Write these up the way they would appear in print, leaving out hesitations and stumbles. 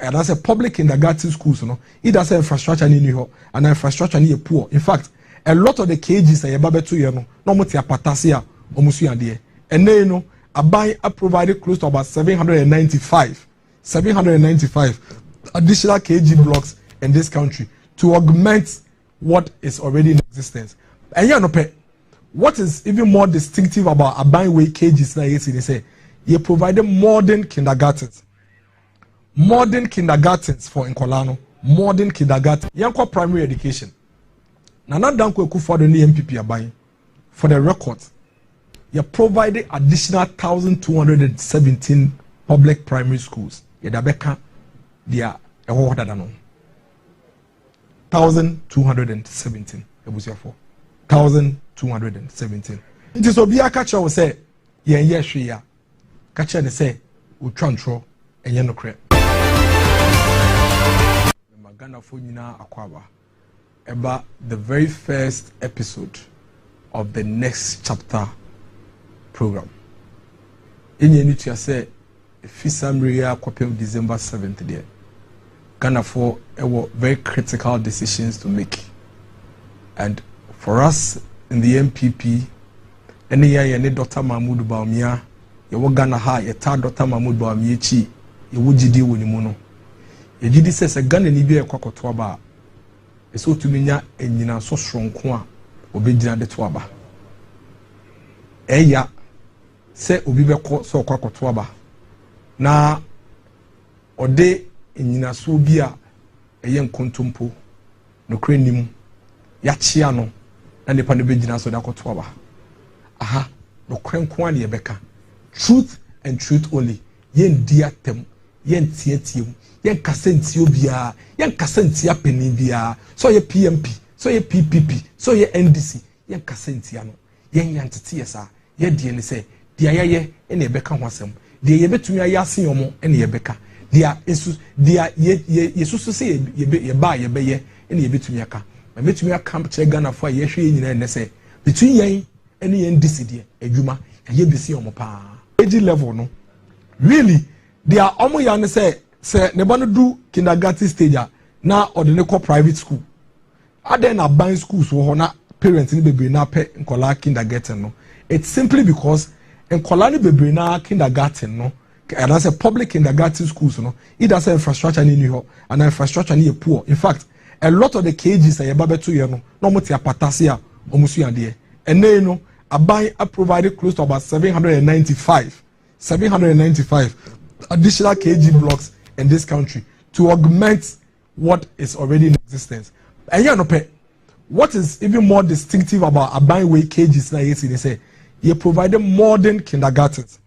and that's a public kindergarten schools, it does infrastructure in New York and infrastructure near poor. In fact, a lot of the cages are about 2 years, no more patasia, almost and then a buy provided close to about 795 additional kg blocks in this country to augment what is already in existence. And what is even more distinctive about Aban way cages like they say, you provided modern kindergartens for Nkolano, modern kindergarten, yanko primary education. Nana Danko for the MPP Aban, for the record, you provided additional 1,217 public primary schools. Yedabeka, they are a whole 1,217. It was your 1,217. It is Obia catcher will say, yes, we are. Catcher and say, we transfer and you know, crap. Magana Funina Aquaba about the very first episode of the next chapter program. In your need to say, Fisamria Kwapem December 7th day. Ghana for very critical decisions to make. And for us in the MPP, any year you need Dr. Mahmoud Baumia, you will Ghana ha, you tell Dr. Mahmoud Baumia chi, you would GD Winimono. You GD says a Ghana ni be a kwakotwaba. It's so to minya and yina so strong kwa, obedina de twaba. Eya, say obibe so kwakotwaba. Na ode nyina so bi a eye nkontompo no krenim ya chia no na nipa no begina so da koto ba aha no krenko an ye beka truth and truth only yen dia tem yen tietiem yen kasenti obia yen kasenti apeni bia so ye PMP so ye PPP so ye NDC yen kasenti ano yen yantete yesa ye die ne se dia ye ene beka ho asem dia ye betumi ayase yomo ene ye beka dia yesusu se ye ba ye beye ene ye betumi aka ma betumi aka che Ghana fo ye hwe nyina ene se between yen ene yen diside adwuma ye besi yomo pa age level no really dia omo ya ne se ne ba no do kindergarten stage na ordinary private school aden na ban schools wo ho na parents ni bebre na pe nkola kindergarten no. It's simply because nkola ni bebre na kindergarten no, and that's a public kindergarten schools, it does infrastructure in New York and infrastructure near poor. In fact, a lot of the cages are about 2 years, no more patasia, almost and then a buy provided close to about 795 additional kg blocks in this country to augment what is already in existence. And what is even more distinctive about Aban way cages like they say, you provided modern kindergartens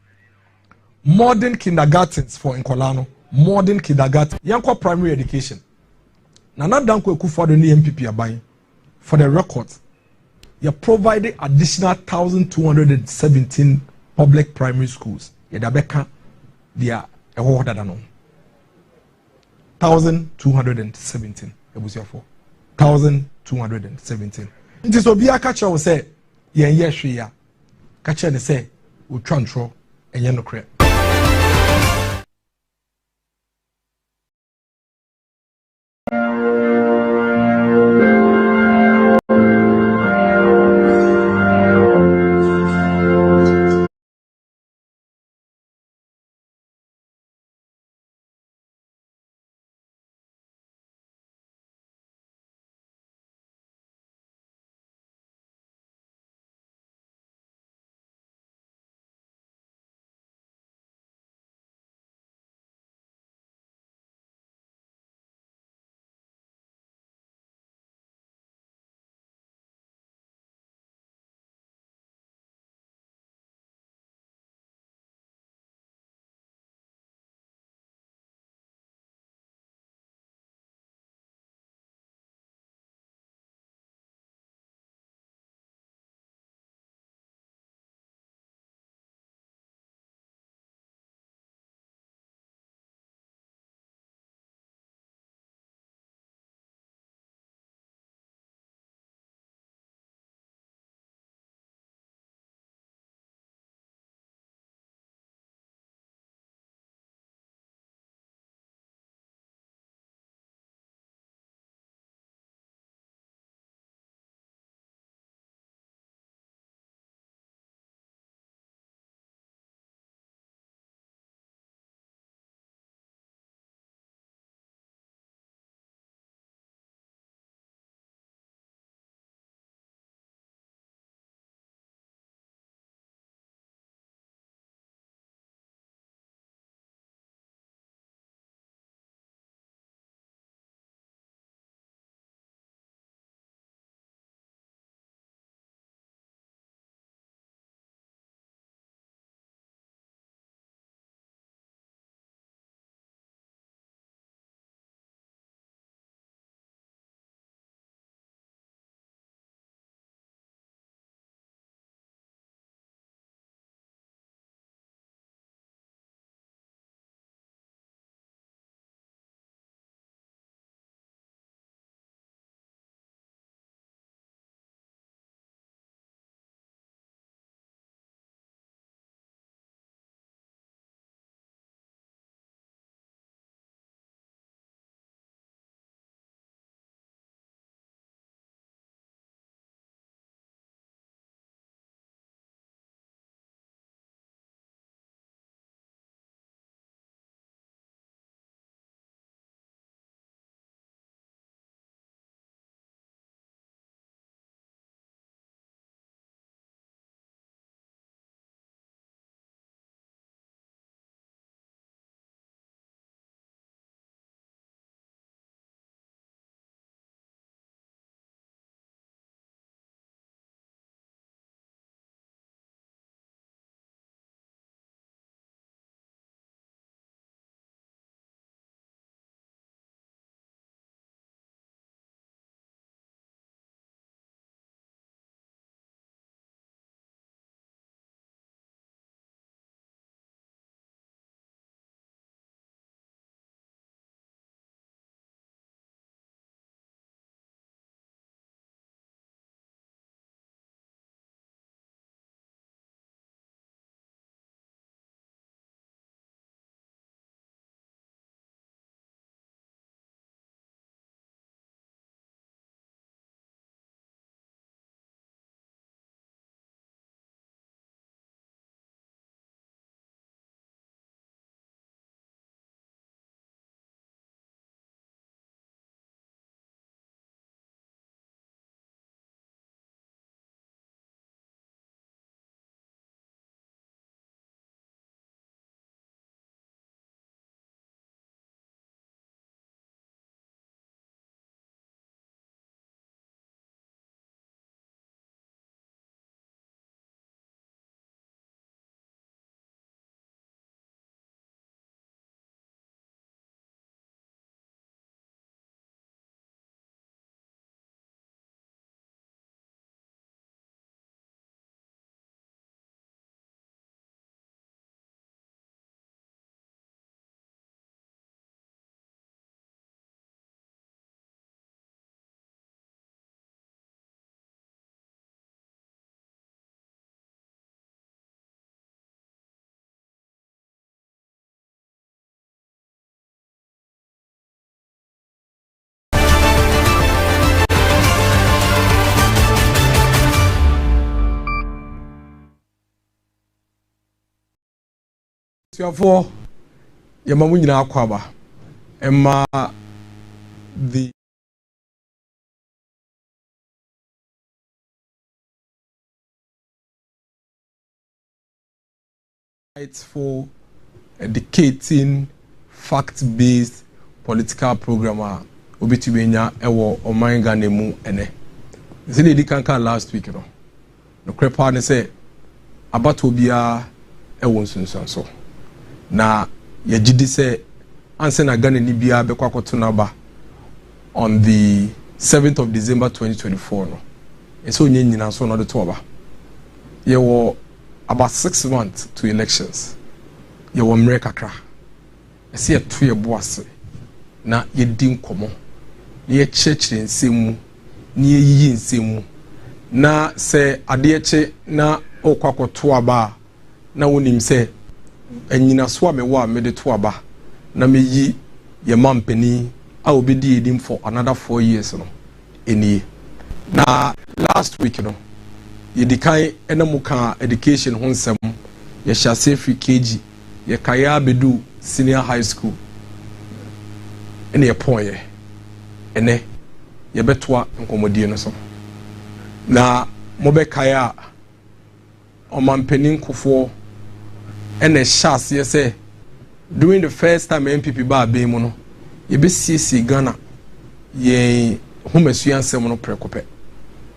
for Nkolano, modern kindergarten, yanko primary education. Nana Danko for the MPP Aban, for the record, you provided additional 1,217 public primary schools. Yedabeka, they are a whole 1,217. It was your 1,217. It is Obia catcher will say, yes, we are. Catcher and say, we transfer and you know, crap. Therefore, Yamamuina Aquaba, Emma the fight for educating fact-based political program obitibenya ewo omanga nemu ene. Zini di kanka last week no. No krepa ne say abato bia ewo nsunsanso. Na yagidi say anse na Ghana ni bia bekwa kwato na ba on the 7th of December 2024 no. Eso nye nyina so no de to ba. Yewo about 6 months to elections. Yewo mre kakra. Ese ye to ye boase na ye din komo. Ye chechire nsemu, ni ye yi nsemu. Na se adeche na okwakoto aba na wonim se enyina so amewa me de to aba na me yi ye mampani a obedi edim for another 4 years no eni na last week no ye dikai enamuka education ho nsem ye hyase free KG ye kaya bedu senior high school ene ye ponye ene ye betwa nkomodie no so na mobe kaya omampanin kufo ene hyase ye say during the first time MPP ba be mu no ye be sisi Ghana ye homesuan sem no prekope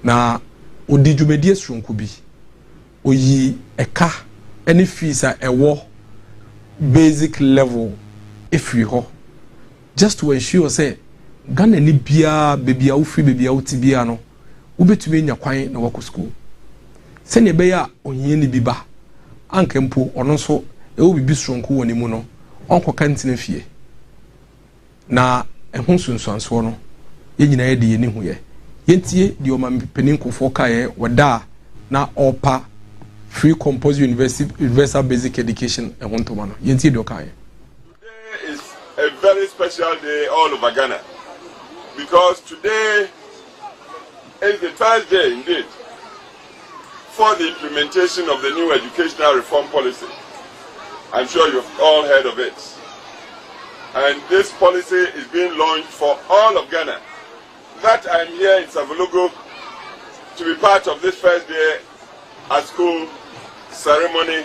na odi dwumedie sronko bi oyi eka any fees a ewo basic level if you ho just to ensure say Ghana ni bia bebia wo free bebia wo tibia no wo betumi nya kwan na wako school se ne be ya onye ni biba ankempo ono so ewo bibi sronko woni mu no onko kantina fie na ehun sunsuanso no ye nyina ye de ye ni hu ye yentie di o mampanin kofo kae wada na opa free compulsory universal basic education ehun to mano yentie do kae. Today is a very special day all over Ghana because today is the first day indeed for the implementation of the new educational reform policy. I'm sure you've all heard of it. And this policy is being launched for all of Ghana. That I'm here in Savologo to be part of this first day at school ceremony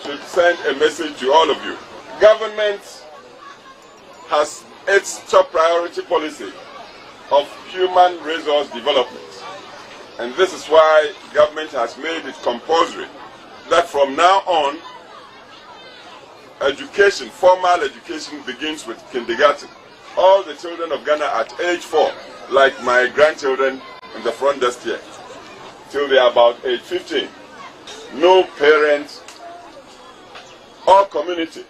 to send a message to all of you. Government has its top priority policy of human resource development. And this is why government has made it compulsory that from now on, education, formal education begins with kindergarten. All the children of Ghana at age 4, like my grandchildren in the front desk here, till they are about age 15. No parent or community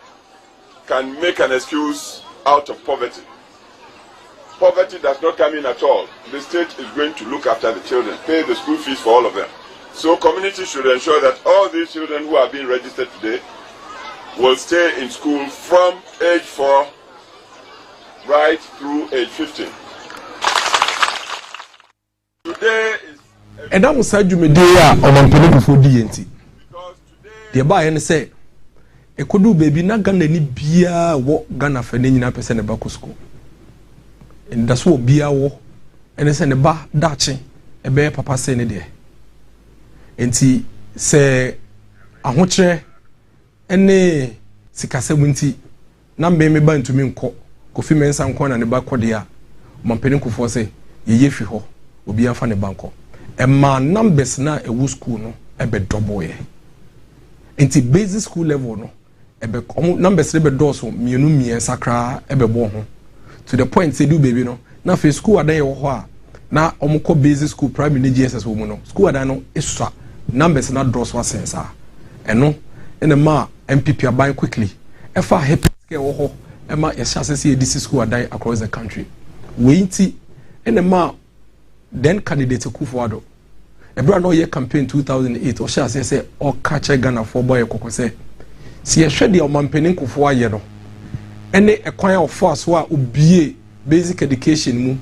can make an excuse out of poverty. Poverty does not come in at all. The state is going to look after the children, pay the school fees for all of them. So community should ensure that all these children who are being registered today will stay in school from age 4 right through age 15. Today is And that was said you may do omampanin kofo di enti. because today The ba yen say e kodu baby na Ghana ni bia wo Ghana fa ne nyina pese ne ba ko school. And that's what bia wo ene se ne ba dache e be papa se ne de. Enti se ahokyere ene sikasɛm nti na mbeme ba ntumi nkɔ kofi mensa nkɔ na ne ba kɔ de a mampanin kofo se ye fi hɔ obi afa ne banko emma numbers na ewu school no ebe double ye enti basic school level no ebe numbers ebe dɔɔso mienu miensa kra ebe bɔ ho to the point say do baby no na fe school adan ye wɔ hɔ a na omukɔ basic school primary GSS wo mu no school adan no esua numbers na dɔɔso asensa eno ene ma MPP aban quickly efa happy scale wo ho ema yɛhyɛ se DC school adan across the country we nti ene ma then candidate Kufuado ebra no ye campaign 2008 o hyɛ se o catch Ghana for boy kokose si yɛhwɛ de o mampanin Kufuwa ye no ene ekwan of force wa obie basic education mu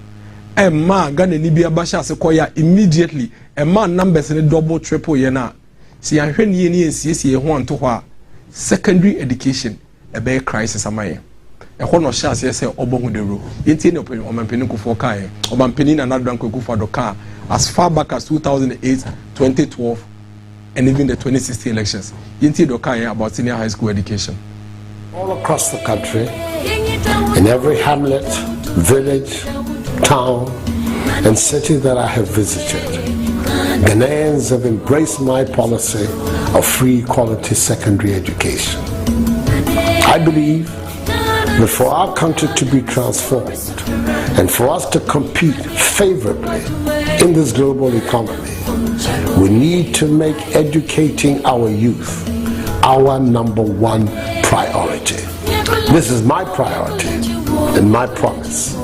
ema Ghana ni bia ba hyɛ se koya immediately ema numbers ne double triple ye na si yɛhwɛ ne ye ne nsiesie ho anto hɔ a secondary education a be crisis amaye e ho no sha se obohu de ro yenti ne omampeni kufo kai omampeni na nadran kwekufo do ka as far back as 2008 2012 and even the 2016 elections yenti do kai about senior high school education all across the country, in every hamlet, village, town and city that I have visited, Ghanaians have embraced my policy of free quality secondary education. I believe that for our country to be transformed and for us to compete favorably in this global economy, we need to make educating our youth our number one priority. This is my priority and my promise,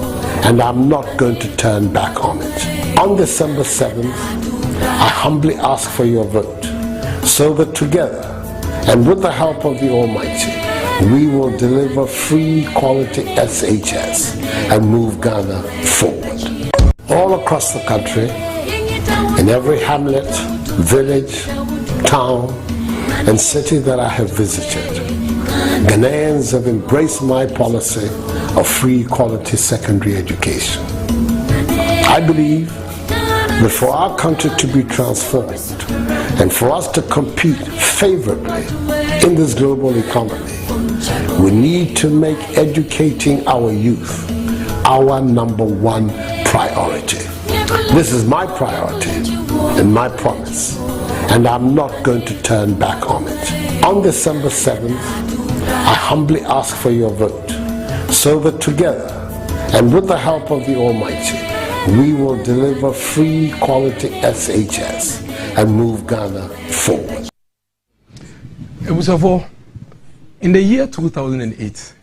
and I'm not going to turn back on it. On December 7th, I humbly ask for your vote so that together and with the help of the Almighty, we will deliver free quality SHS and move Ghana forward. All across the country, in every hamlet, village, town and city that I have visited, Ghanaians have embraced my policy of free quality secondary education. I believe that for our country to be transformed and for us to compete favorably in this global economy, we need to make educating our youth our number one priority. This is my priority and my promise, and I'm not going to turn back on it. On December 7th, I humbly ask for your vote so that together and with the help of the Almighty, we will deliver free quality SHS and move Ghana forward. In the year 2008,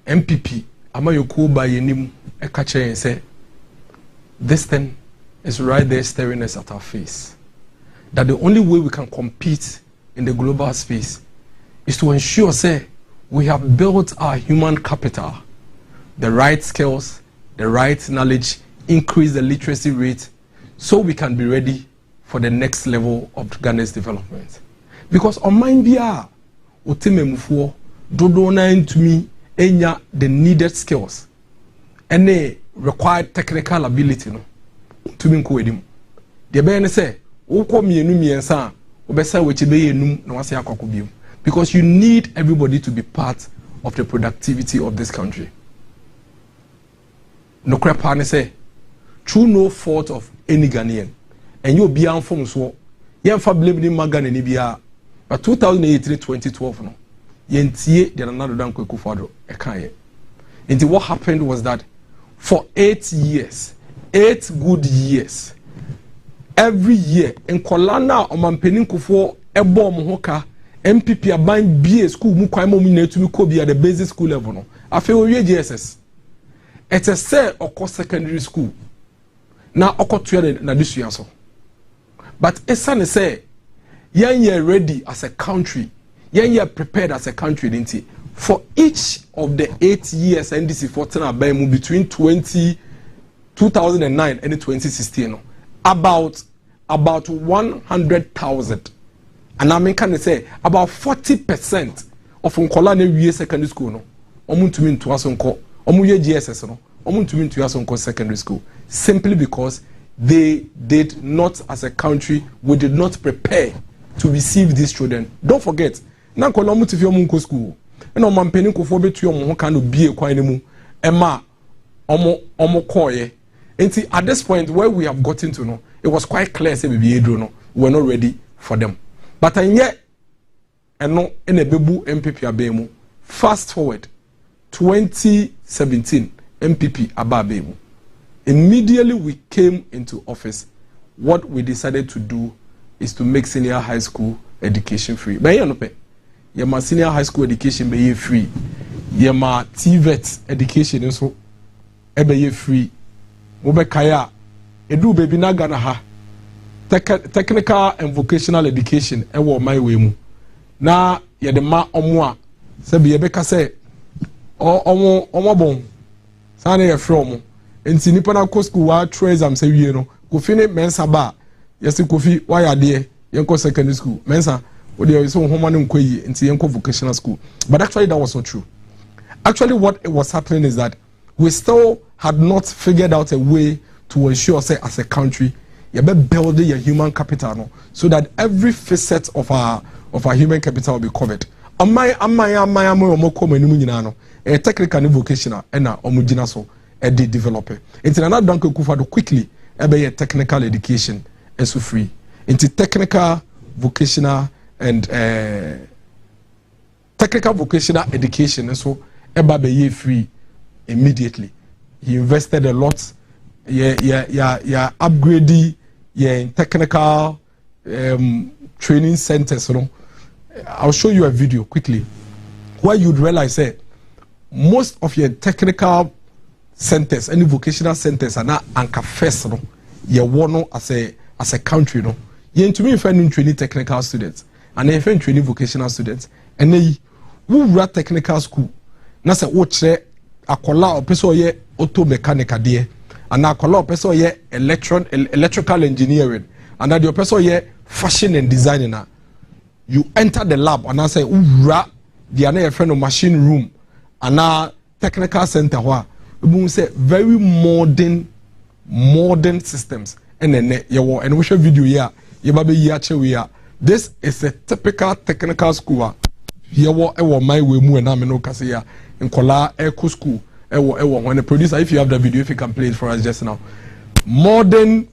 MPP Amayoko Bayenim Ekache and said, this thing is right there staring us at our face. That the only way we can compete in the global space is to ensure, say, we have built our human capital, the right skills, the right knowledge, increase the literacy rate, so we can be ready for the next level of Ghana's development. Because on mind biya, otememufuo, dodo na intumi, enya the needed skills, and the required technical ability, no, to be nkuwedimu. The bene say, uko mienu miensa, ubesa wechebe yenum na wasi akwakubiu. Because you need everybody to be part of the productivity of this country. No crap, say, through no fault of any Ghanaian, and you'll be from so, you have blaming Magan and Ibia. But 2008-2012, no, yentie the another than Kwekufado, Ekaye. And what happened was that for 8 years, 8 good years, every year, in Kolana or Mampenin Kufo, Ebo Mohoka, MPP are buying BA school, Mukwamo Minetumi Kobi at the basic school level. No, I feel GSS. It's a say or secondary school. Now, I got to na this year so. But it's a say, you're ready as a country, you're prepared as a country, didn't it? For each of the 8 years NDC 14 between 2009 and 2016, about 100,000. And I mean, can I say about 40% of Nkola secondary school no, to mean to us Omu GSS no, to mean to us secondary school, simply because they did not, as a country, we did not prepare to receive these children. Don't forget, na Nkola mu tifio mu school, and on mampeni kofo betu omo kind of be a kwanimu, Emma omo koye. And see, at this point where we have gotten to know, it was quite clear say we were not ready for them. But and yet, and no in a bebu MPP abemu. Fast forward, 2017 MPP ababemu. Immediately we came into office. What we decided to do is to make senior high school education free. But you know, my senior high school education be free. My TVET education also be free. Ube kaya edu baby na Ghana ha. Technical and vocational education ewo my way mu na ye de ma omo a se be be ka say omo bon sa na ye from enti nipa na ko school wa try exam say wie no Kofi ne mensa ba yes Kofi why ade ye ko secondary school mensa What there is so home and into vocational school. But actually that was not true. Actually what was happening is that we still had not figured out a way to ensure, say, as a country, you better build your human capital, no? So that every facet of our human capital will be covered. A technical and vocational and homogena so a developer. It's another bank kufado quickly a technical education and so free. Into technical, vocational and technical vocational education and so be free immediately. He invested a lot. Upgrading technical training centers. You know, I'll show you a video quickly where you'd realize that most of your technical centers, any vocational centers, are not anchor first. You know, you want as a country. You know, you to me find training technical students and then find training vocational students, and they who run technical school. Na say watch akola opeso ye auto mechanical there, and akola opeso ye electrical engineering, and that the opeso ye fashion and designing. You enter the lab and I say ura the other friend of machine room and now technical center where we say very modern systems and then you and we show video here you baby here. This is a typical technical school. Here what my way mu and I'm no kasi in Kola Eco School. When the producer, if you have the video, if you can play it for us just now. Modern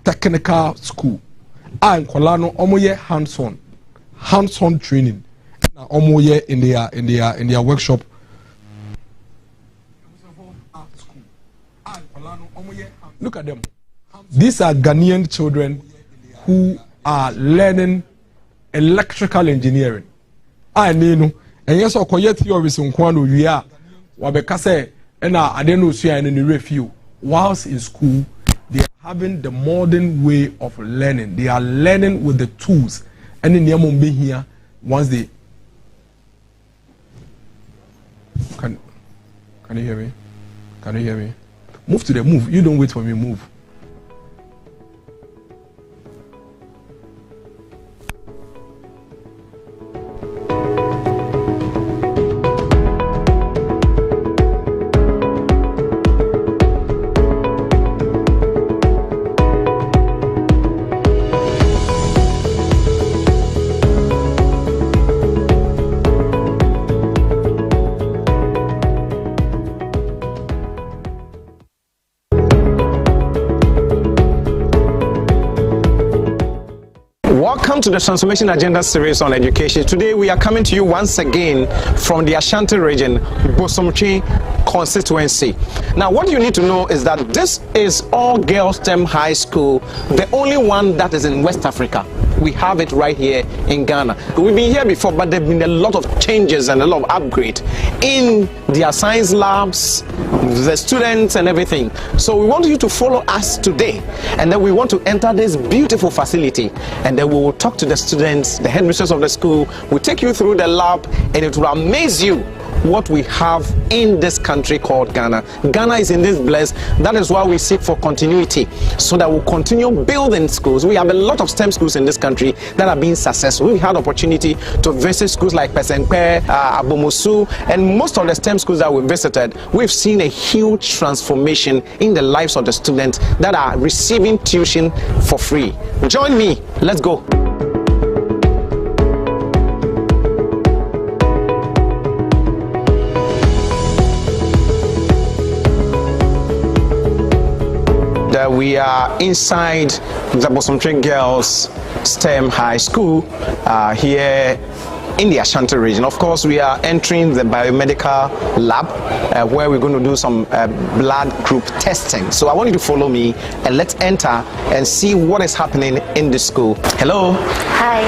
technical school. And Kola no omoye hands-on training. Omoye in their workshop. Look at them. These are Ghanaian children who are learning electrical engineering. I know. And yes, okoye theories in kwano we are wabeka say na adeno sua in the review. Whilst in school, they are having the modern way of learning. They are learning with the tools. And in the be here once they can you hear me? Can you hear me? Move to the move. You don't wait for me. Move. Welcome to the Transformation Agenda series on education. Today we are coming to you once again from the Ashanti region, Bosomtwe constituency. Now what you need to know is that this is all girls STEM high school, the only one that is in West Africa. We have it right here in Ghana. We've been here before, but there have been a lot of changes and a lot of upgrade in their science labs, the students and everything. So we want you to follow us today, and then we want to enter this beautiful facility, and then we will talk to the students, the headmistress of the school. We'll take you through the lab, and it will amaze you what we have in this country called Ghana. Ghana is in this bless. That is why we seek for continuity, so that we'll continue building schools. We have a lot of STEM schools in this country that are being successful. We've had opportunity to visit schools like Pesenkpe, Abomosu, and most of the STEM schools that we visited, we've seen a huge transformation in the lives of the students that are receiving tuition for free. Join me. Let's go. We are inside the Bosomtwe Girls STEM High School here in the Ashanti region. Of course, we are entering the biomedical lab where we're going to do some blood group testing. So I want you to follow me and let's enter and see what is happening in the school. Hello. Hi.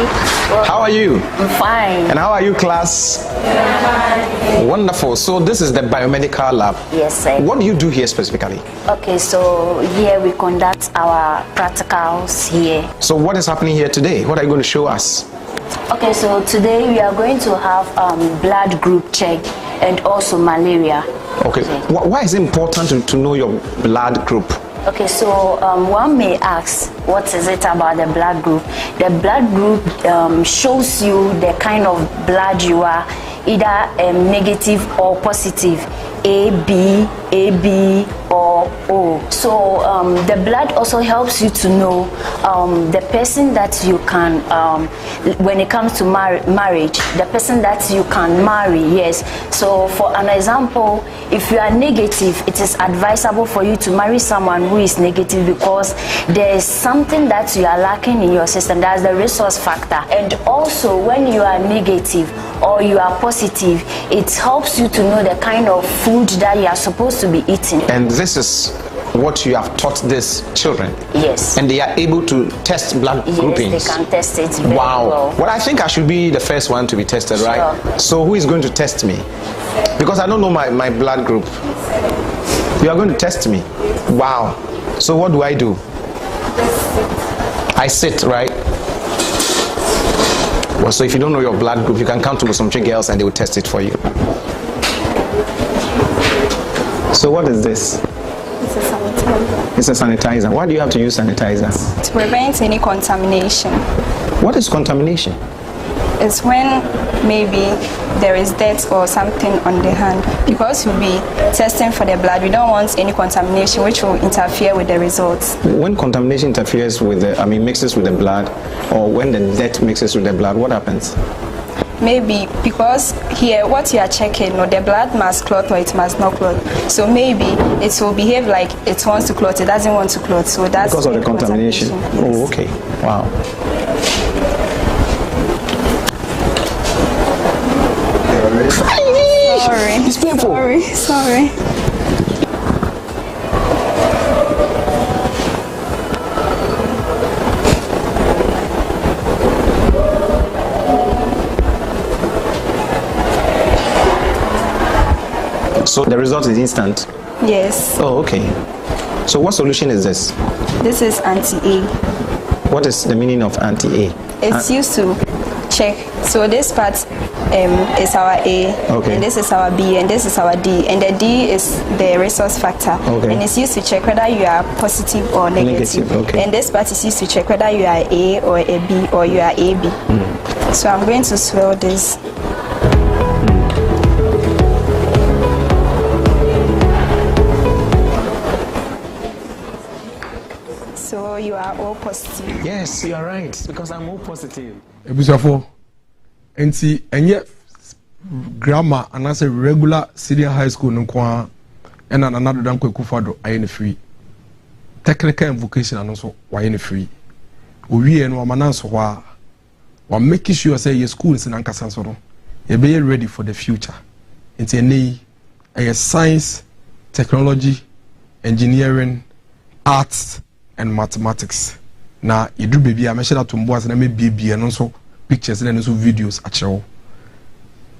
Well, how are you? I'm fine. And how are you, class? Yeah. Wonderful. So this is the biomedical lab. Yes, sir. What do you do here specifically? Okay, so here we conduct our practicals here. So what is happening here today? What are you going to show us? Okay, so today we are going to have blood group check and also malaria. Okay. Why is it important to know your blood group? Okay, so one may ask, what is it about the blood group? The blood group shows you the kind of blood you are, either negative or positive, AB, or O. So the blood also helps you to know the person that you can, when it comes to marriage, the person that you can marry, yes. So for an example, if you are negative, it is advisable for you to marry someone who is negative because there is something that you are lacking in your system. That's the resource factor. And also when you are negative or you are positive, it helps you to know the kind of food that you are supposed to be eating. And this is what you have taught these children? Yes. And they are able to test blood groupings? Yes, they can test it very well. Well, I think I should be the first one to be tested, Sure. right? So who is going to test me? Because I don't know my blood group. You are going to test me? Wow. So what do? I sit, right? Well, so if you don't know your blood group, you can come to some girls and they will test it for you. So what is this? It's a sanitizer. It's a sanitizer. Why do you have to use sanitizer? To prevent any contamination. What is contamination? It's when maybe there is dirt or something on the hand. Because we'll be testing for the blood, we don't want any contamination which will interfere with the results. When contamination interferes with mixes with the blood, or when the dirt mixes with the blood, what happens? Maybe because here what you are checking, no, the blood must clot or it must not clot. So maybe it will behave like it wants to clot, it doesn't want to clot. So that's because of the contamination. Yes. Oh, okay. Wow. Sorry. It's painful. Sorry. So the result is instant? Yes. Oh, okay. So what solution is this? This is anti-A. What is the meaning of anti-A? It's used to check. So this part is our A, okay, and this is our B, and this is our D, and the D is the resource factor, okay, and it's used to check whether you are positive or negative. Okay. And this part is used to check whether you are A or a B or you are AB. So I'm going to swirl this. So you are all positive. Yes, you are right, because I'm all positive. Ebusafo, enti enye grammar and as a regular senior high school nkwa and another dan kwekufado aye free. Technical and vocational also why free. Owie no amananso wa making sure say your school is in ankasa so no. You be ready for the future. Enti ene science, technology, engineering, arts and mathematics. Na you baby I mentioned that to mboas na me baby and also pictures and also videos actually.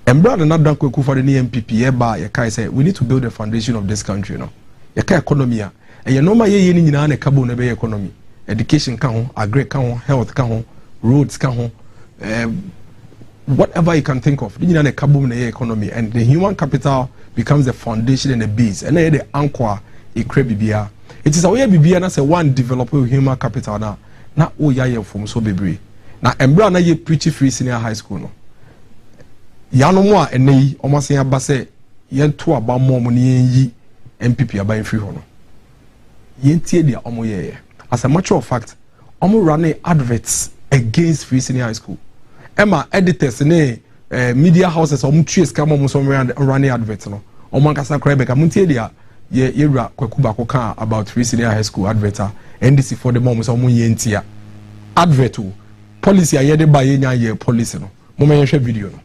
And brother not done quick for the MPP eba ye kai say we need to build the foundation of this country, you know. Ye kai economy and you know my ye ni nyina na kabo na be economy. Education ka ho, agri ka ho, health ka ho, roads ka ho, whatever you can think of. Nyina na kabo na economy, and the human capital becomes the foundation and the base. And the anchor e kre bibia. It is a way bibia na say one develop human capital na o ya ye from so bebre. Na embra na ye preach free senior high school no. Yano mo a enei omasen aba se yento aba mo mo ne yi MPP aba free ho no. Yentie dia omo ye. As a matter of fact, omo running adverts against free senior high school. Emma editors ne media houses omo trace ka mo so running adverts no. Omo nkasa kra be ka muntie dia ye ra kwakuba ko kan about free senior high school adverter NDC for the mom so omo yentia advert policy a ye de ba ye nya ye policy no. Mo me hwe video no.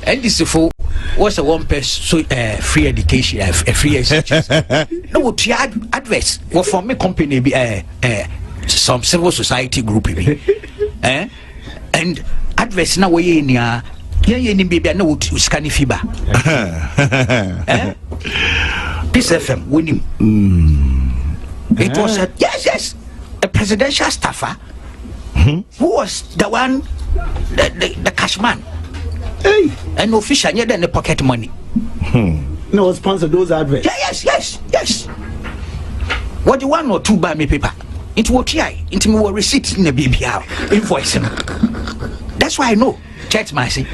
NDC for what's a one person free education, free education. No, what adverts? What for me company be some civil society group and adverts now we in ya ni baby no what scanning fiber. This FM winning. It was yes a presidential staffer who was the one the cash man. Hey, and official, yeah, then the pocket money. No sponsor those adverts. Yeah, yes. What you 1 or 2 buy me paper? Into what into me receipt in the BBR invoice. That's why I know. Church mercy.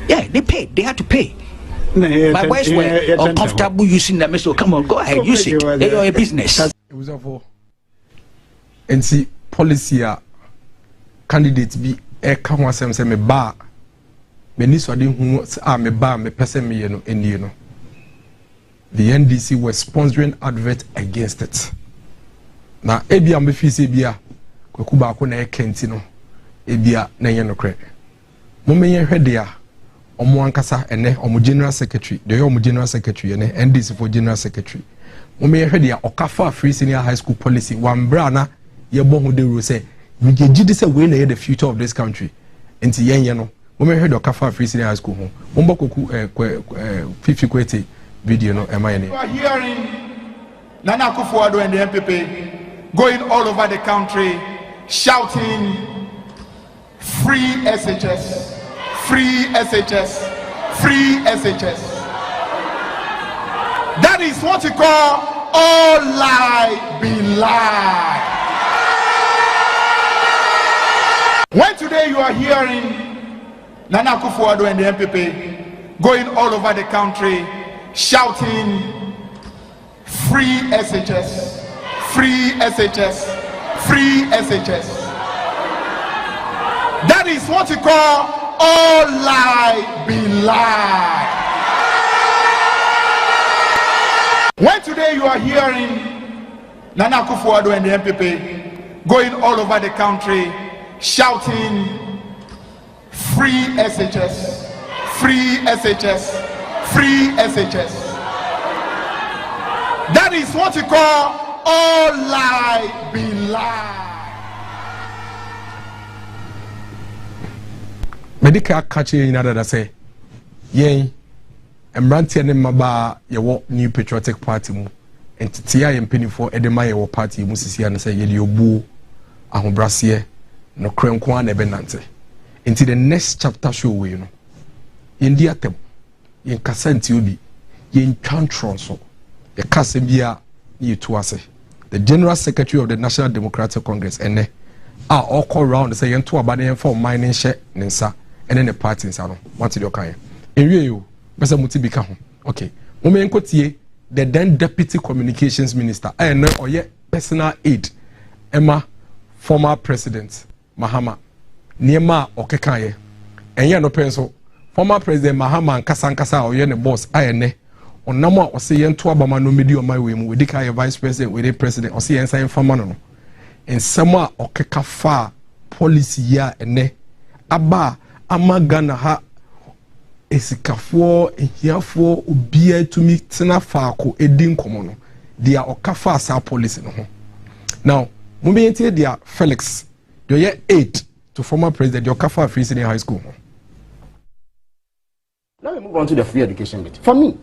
Yeah, they paid. They had to pay. My boys were uncomfortable using them. So come on, go ahead, use it. They are a business. It was for NC policy candidates be a come was some me bar. Me ni so de hu me bar me person me no eni no. The NDC was sponsoring advert against it. Na ebia me fi se bia kwaku ba ko na e kenti no ebia na ye no kre. Mo me ye hwede a omo ankasa ene omo general secretary de ye omo general secretary ene NDC for general secretary. Mo me ye hwede a okafa free senior high school policy wan bra na ye bo hu de ro say we gidi say we na ye the future of this country. Enti ye no mo me hwede okafa free senior high school ho. Mo mbo kwaku 50 kwete video no am I You are hearing Nana Akufo-Addo and the MPP going all over the country shouting free SHS, free SHS, free SHS. That is what you call all lie be lie. When today you are hearing Nana Akufo-Addo and the MPP going all over the country shouting free SHS, free SHS, free SHS. That is what you call all lie be lie. When today you are hearing Nana Akufo-Addo and the MPP going all over the country shouting free SHS, free SHS, free SHS. That is what you call all lie be lie. Medical catching in other say, yea, and Rantian and Maba, your new patriotic party, and Tia and Penny for Edema party, Musisi and say, Yedio Boo, Ahobrasie, no Crankwan Ebenante. Into the next chapter show, you know, India tem, in Casanti Ubi, in Chantronso, the Casembia, you to us, the General Secretary of the National Democratic Congress, and are all call round say, and to a body for mining share, Nensa. And then the party in salon. What's your kind? In you, Mr. Mutibika. Okay. Women Kotie, the then Deputy Communications Minister, and or yet personal aide, Emma, former President Mahama, Niema Okekaye, and ya no pencil, former President Mahama and Kasankasa or yen boss, I on Nama or say yen to Abama no media on my way, with the Vice President, with the President, or see and sign for Manono. And Sama Okeka far policy ya and ne Abba. Amagana ha esikafoɔ ehiafoɔ obia tumi tena faako edin komo no dia okafa asa policy no ho now momentie dia Felix do ye aid to former president your okafa free senior high school. Now we move on to the free education bit. For me,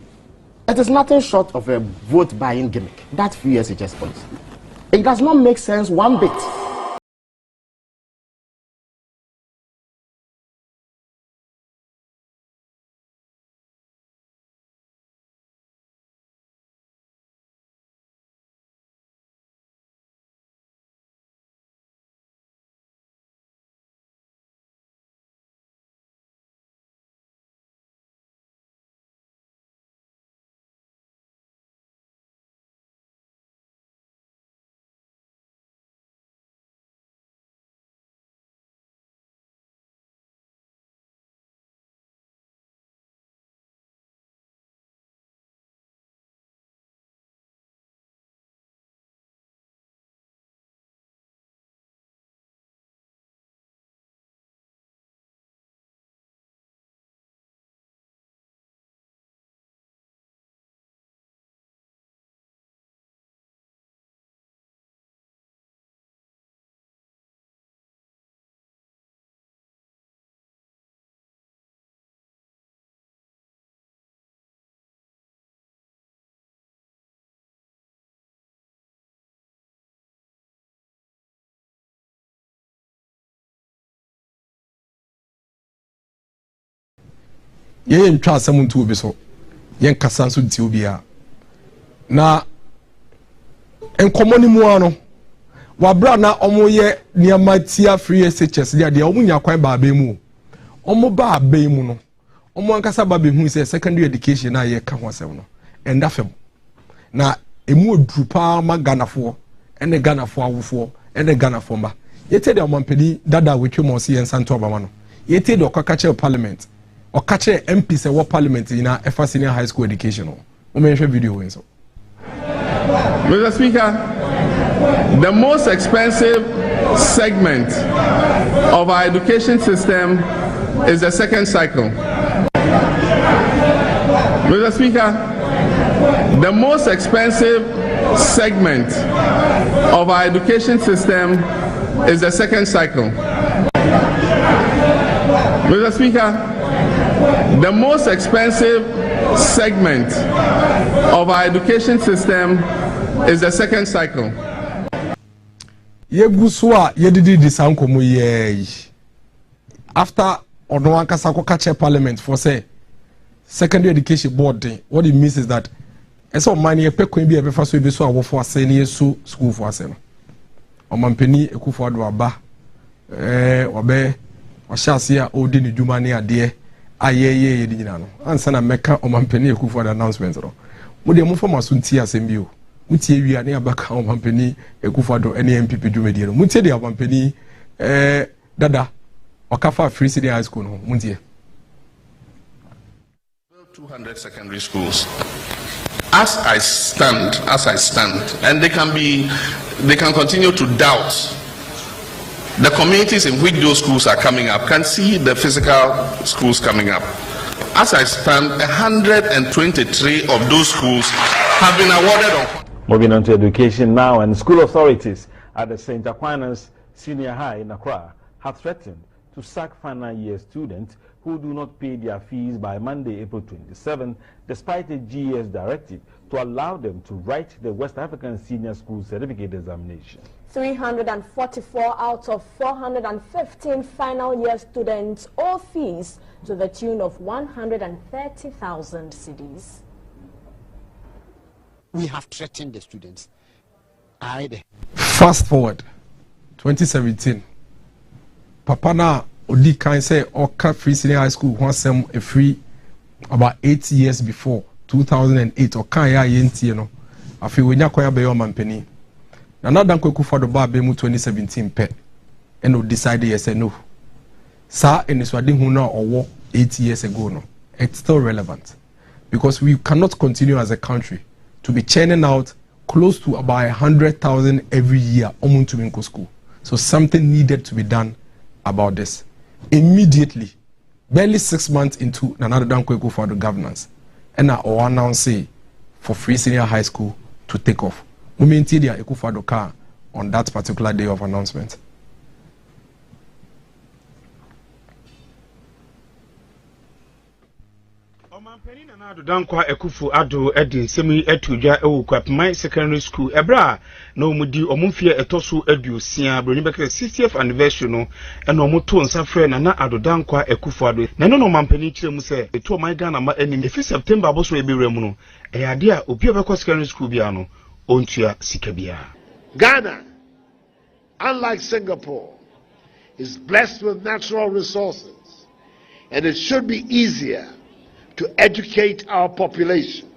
it is nothing short of a vote buying gimmick. That free SHS policy. It does not make sense one bit. ye ntwa asem ntu obi so ye nkasa nso nti obi a na enkomoni mu ano wabra na omo ye niama tia free SHS dia de omo nya kwan ba ba mu omo ba ba mu no omo ankasa ba be hu se secondary education na ye ka ho asem no enda fam na emu odru pa ma ganafo ene ganafo awofo ene ganafo mba yete de omampedi dada wetwe mo se yensanto obama no yete de okakache parliament okache MP se wo parliament ina efa senior high school education no o menhwe video we so. Mr. Speaker, the most expensive segment of our education system is the second cycle. Mr. Speaker, the most expensive segment of our education system is the second cycle. Mr. Speaker, the most expensive segment of our education system is the second cycle. Yeguswa yedidi disankomo ye after ono ankasa ko catch parliament for say secondary education board thing. What it means is that eso man ye pekwan bi e be fa so be so awofo ase na yesu school for ase no omampeni ekufo ado aba obe ohyase a odi ne dwuma ne ade ayeye yedi nyina no ansa na meka omampeni ekufo ado announcement no mo de mo fama so nti asem bi o mutie wi ane abaka omampeni ekufo ado ene MPP dwumadi no mutie de omampeni dada okafa free city high school no mutie 200 secondary schools. As I stand, and they can continue to doubt the communities in which those schools are coming up, can see the physical schools coming up. As I stand, 123 of those schools have been awarded on. Moving on to education now, and school authorities at the St. Aquinas Senior High in Accra have threatened to sack final year students who do not pay their fees by Monday, April 27, despite a GES directive to allow them to write the West African Senior School Certificate Examination. 344 out of 415 final year students owe fees to the tune of 130,000 cedis. We have threatened the students. Fast forward 2017. Papa na Odi can say Oka Free Senior High School once a free about 8 years before 2008 or can ya yenti you know. I feel when you acquire by your mampeni. Now not done quick for the bar bemu 2017 pet and no decide yes and no. Sir and this wedding who now or 8 years ago no. It's still relevant because we cannot continue as a country to be churning out close to about 100,000 every year to Minko school. So something needed to be done about this. Immediately, barely 6 months into another Dankweko for the governance, and I will announce for Free Senior High School to take off. We maintain the Ekufado car on that particular day of announcement. Dankwa ekufu ado edin semi etudwa ewu kwapmai secondary school ebra na omudi omumfie etoso aduosia broni beka 60th anniversary no ena omoto nsafre na ado dankwa ekufu ado na no mampani kire mu se eto my Ghana ma enim efi September aboso ebewre mu no eyade a obi obekọ secondary school bia no ontua sika bia. Ghana, unlike Singapore, is blessed with natural resources, and it should be easier to educate our population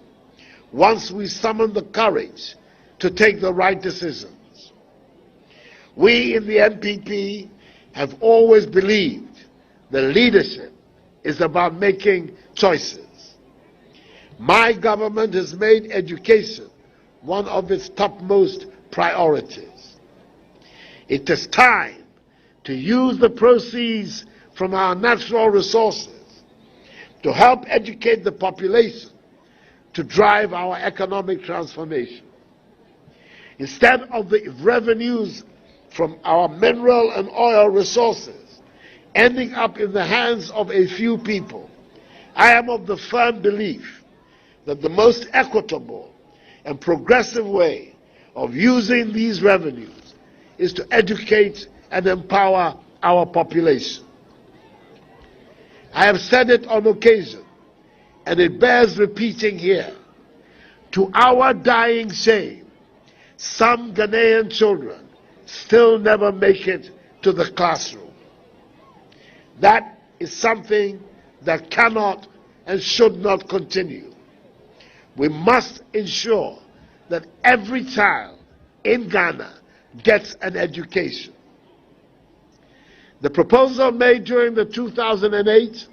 once we summon the courage to take the right decisions. We in the NPP have always believed that leadership is about making choices. My government has made education one of its topmost priorities. It is time to use the proceeds from our natural resources to help educate the population to drive our economic transformation. Instead of the revenues from our mineral and oil resources ending up in the hands of a few people, I am of the firm belief that the most equitable and progressive way of using these revenues is to educate and empower our population. I have said it on occasion and it bears repeating here, to our dying shame, some Ghanaian children still never make it to the classroom. That is something that cannot and should not continue. We must ensure that every child in Ghana gets an education. The proposal made during the 2008,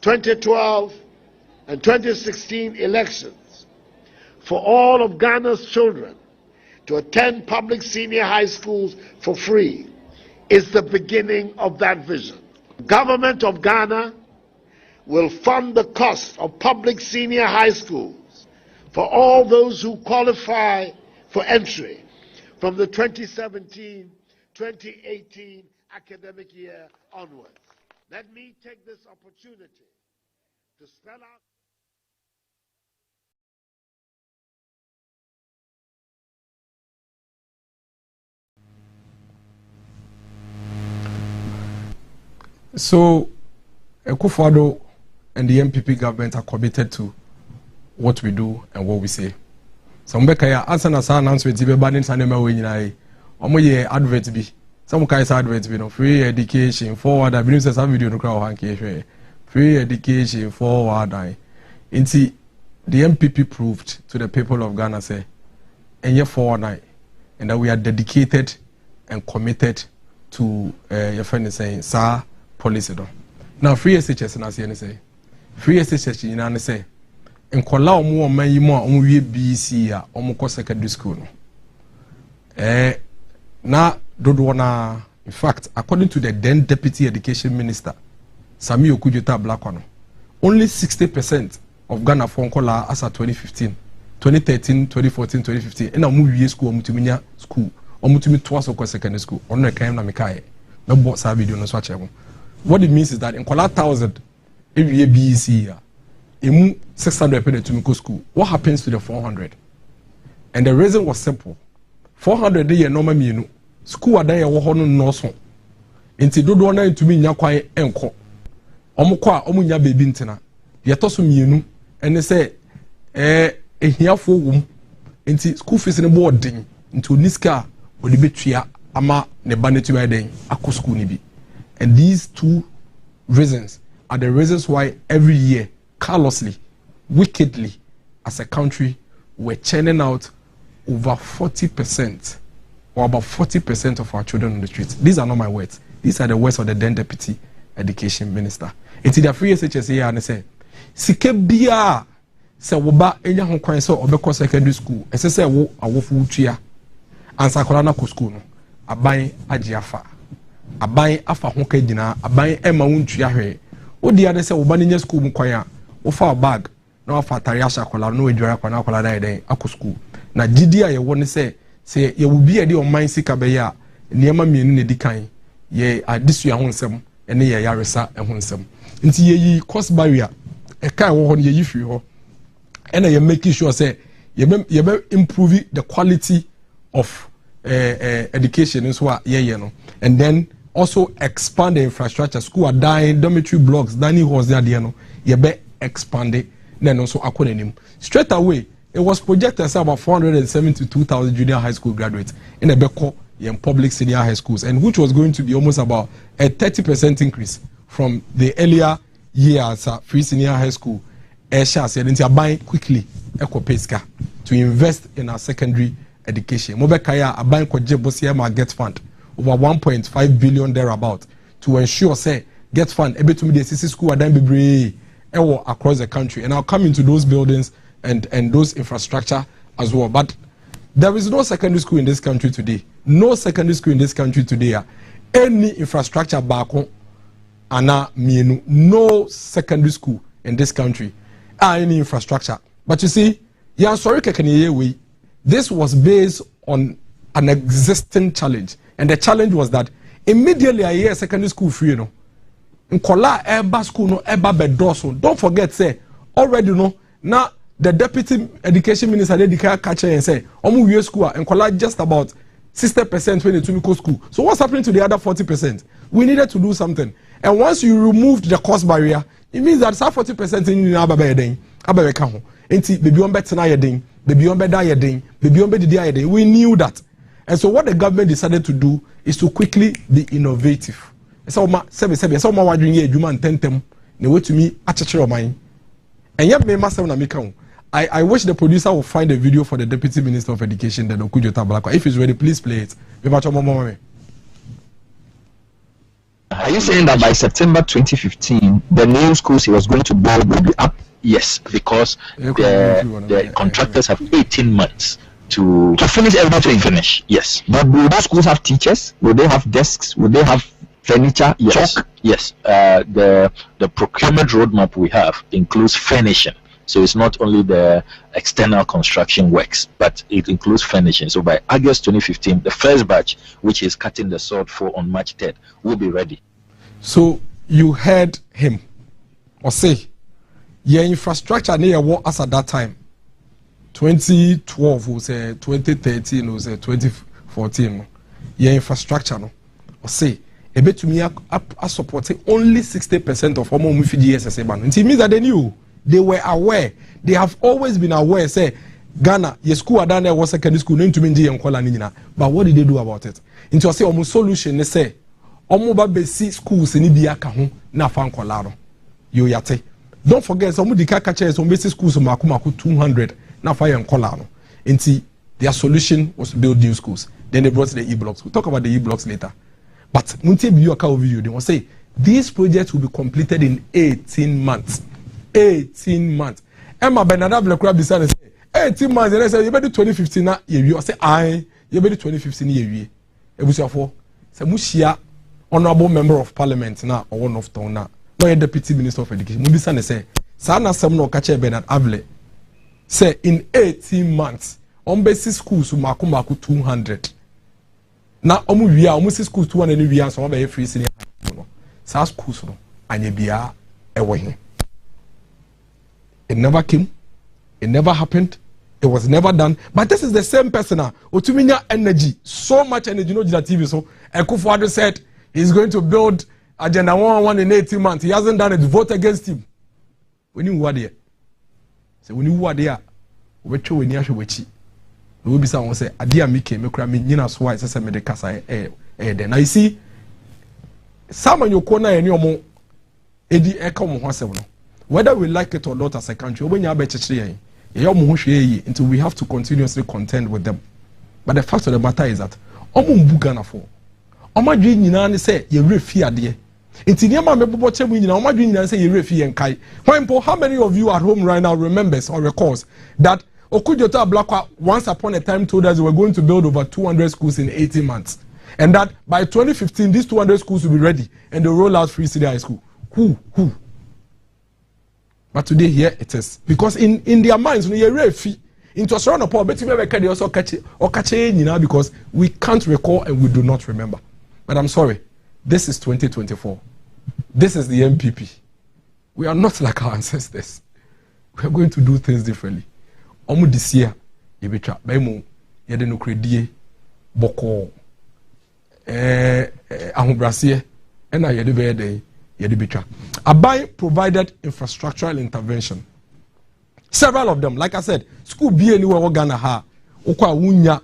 2012, and 2016 elections for all of Ghana's children to attend public senior high schools for free is the beginning of that vision. The government of Ghana will fund the cost of public senior high schools for all those who qualify for entry from the 2017-2018 academic year onwards. Let me take this opportunity to spell out So, Akufo-Addo and the MPP government are committed to what we do and what we say. Some Bekaya answer as announcement be banning sanema we nyina omoye advert bi. Some kai advert bi no free education forward. I believe some video no crowd hanky free education forward. Inti the MPP proved to the people of Ghana say enye forward and that we are dedicated and committed to your friend saying sir policy do. Now free SHS na say say free SHS nyina say nkola omo oman mo omo wie BC a omo ko secondary school no na dodo na in fact according to the then deputy education minister Sami Okudjota Blakwa, only 60% of Ghana for nkola as at 2015 2013 2014 2015 and omo wie school omo tuminya school omo tumi to so ko secondary school ono e kan na mekae me bo sa video no so ache ho. What it means is that in Kola 1,000 every year BEC, 600 people to Miko school. What happens to the 400? And the reason was simple. 400 they normal mean school are there no so. Inti do do na to me nya kwan enko. Omo kwa omo nya baby ntina. Ye to so mienu ene say ehiafo wom. Inti school fees ne bo odin. Inti oniska odi betua ama ne ba ne tuma den akọ school ni bi. And these two reasons are the reasons why every year, callously, wickedly, as a country, we're churning out over 40% or about 40% of our children on the streets. These are not my words. These are the words of the then deputy education minister. It's the free SHS here and they say, Sike biya se woba enya ho kwan se obekọ secondary school. Ese se wo awofu tua. Ansa kola na ko school no. Aban agiafa. Aban afa ho ka gina aban ema wontua hwe odi ade se wo ba nya school mu kwan a wo fa bag na wo fa tare asha kola no edwara kwa na kola dan akọ school na gidi a ye wo ne se ye wo bi ade o man sika be ya niema mienu ne dikan ye adisua ho nsem ene ye yaresa ho nsem nti ye yi cost barrier e kai wo ho ne ye yi firi ho ena ye making sure say ye be improve the quality of education is what ye no, and then also expand the infrastructure. School are dying, dormitory blocks, dining halls there, no, you be expanded, then also acronym. Straight away, it was projected as about 472,000 junior high school graduates in a Beko in public senior high schools, and which was going to be almost about a 30% increase from the earlier years free senior high school. Air buying quickly Ecopeska to invest in our secondary education. Mobekaya a bank or Jebosiema Get Fund over 1.5 billion thereabout to ensure say Get Fund able to meet the CC school and then be across the country, and I'll come into those buildings and those infrastructure as well. But there is no secondary school in this country today. No secondary school in this country today. Any infrastructure back ana mienu, no secondary school in this country any infrastructure. But you see, yeah, sorry, this was based on an existing challenge, and the challenge was that immediately a year secondary school free, you know, in Kola Eba school no Eba bedoso. Don't forget, say already, you know, now the deputy education minister they declare catch and say, Omu year school and Kola just about 60% when to Miko school. So what's happening to the other 40%? We needed to do something. And once you removed the cost barrier, it means that 40% in Abba Ding, Abba Kaho. Enti baby on better yeding, baby on better yeding, baby on better yeding. We knew that. And so what the government decided to do is to quickly be innovative. So ma so ma wadwin ye adwuma ntentem na wetumi achechero man. And yet me myself na make I wish the producer will find a video for the Deputy Minister of Education, then Okudjota Blakwa. If he's ready, please play it. Are you saying that by September 2015, the new schools he was going to build will be up? Yes, because the contractors have 18 months to finish everything. Finish, yes. But will those schools have teachers? Will they have desks? Will they have furniture? Yes. Chalk? Yes. The procurement roadmap we have includes furnishing. So it's not only the external construction works, but it includes furnishing. So by August 2015, the first batch, which is cutting the sod for on March 3rd, will be ready. So you heard him, or say, your infrastructure near what as at that time, 2012 was 2013 was 2014. Your infrastructure no, or say, a bit to me up supporting only 60% of Homo Mufiji SSA ban. It means that they knew. They were aware. They have always been aware. Say, Ghana, your school down there was secondary school, named to me and Kola. But what did they do about it? Into say, almost solution. They say, almost basic schools in Ibia Kahun na fan Kolaro. You yate. Don't forget, some of the catchers on basic schools in Makumaku 200 na fire and Kolano. Into their solution was to build new schools. Then they brought the e-blocks. We'll talk about the e-blocks later. But Munti Biyoka video, they will say these projects will be completed in 18 months. 18 months. Emma Benada Blakura Bisa say 18 months. And I say you better 2015 na yewi. I say I you better 2015 yewi. Ebusiafo say Mushia honorable member of parliament na or one of town na no deputy minister of education. Mubisa ne say sa na sem no ka che Bernard Avle say in 18 months on basic schools maku 200 na omu wia omu schools 200 ni wia so be free senior no sa schools no anye bia ewo he. It never came. It never happened. It was never done. But this is the same person now. Otuminya energy. So much energy. You know that TV. So Akufo-Addo said he's going to build Agenda 111 in 18 months. He hasn't done it. Vote against him. When you were there. So when you were there, we show when you wechi. We will be someone say, Adia Mike, Mekra Minina Swa, it's a medicasa. Then I see some of your corner and your more Eddie Ekom. Whether we like it or not as a country, until we have to continuously contend with them. But the fact of the matter is that Ghana for say you refia dear. How many of you at home right now remembers or recalls that Okudjota Blakwa once upon a time told us we were going to build over 200 schools in 18 months, and that by 2015 these 200 schools will be ready and they'll roll out free city high school. Who? But today here it is. Because in their minds, when you're refi into a surround of power, but they also catch it or catch it because we can't recall and we do not remember. But I'm sorry, this is 2024. This is the MPP. We are not like our ancestors. We are going to do things differently. Omu this year, you be trapped. Bemo, you didn't credit boko, ahubrasie, and I had a day. Abai provided infrastructural intervention. Several of them, like I said, school be anywhere Ghana ha. Okwa wunya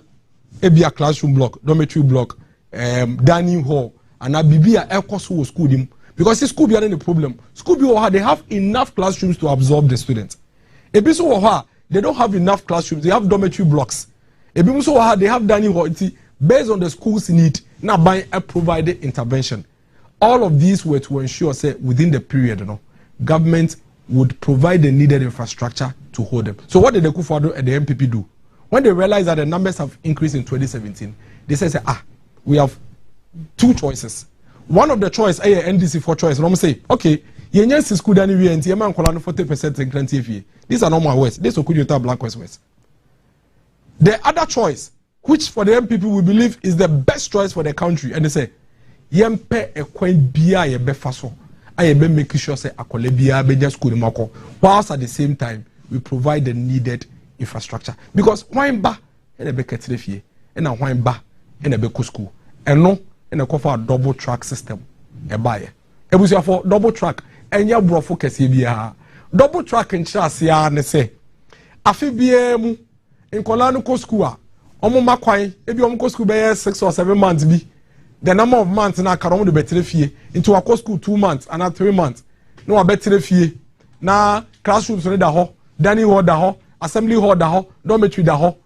ebia classroom block, dormitory block, dining hall, and a bibia air school dim. Because the school be the problem. School be they have enough classrooms to absorb the students. Ebiso they don't have enough classrooms. They have dormitory blocks. Ebiso they have dining hall. Based on the school's need, now by a provided intervention. All of these were to ensure, say, within the period, government would provide the needed infrastructure to hold them. So what did the Akufo-Addo and the MPP do? When they realized that the numbers have increased in 2017, they said, we have two choices. One of the choice, NDC for choice, and I'm say, okay, yenyensi school dani we enti ema nkola no 40% in grant fee. These are normal words. This Okudjota Black words. The other choice, which for the MPP we believe is the best choice for the country, and they say, yempe ekwan bia ye befa so aye be make sure say akole bia be just school mako, whilst at the same time we provide the needed infrastructure, because wine ba ene be ketire fie ena wine ba ene be school eno ene ko for double track system e baye ebusia for double track enya brofo kese bia double track nkyerase a ne se afi bia mu nkola no ko school a omo makwan ebi omo ko school be 6 or 7 months bi the number of months na karom de betre fie into a school 2 months and 3 months no wa betre fie na classrooms no da ho dining hall da ho assembly hall da ho dormitory da ho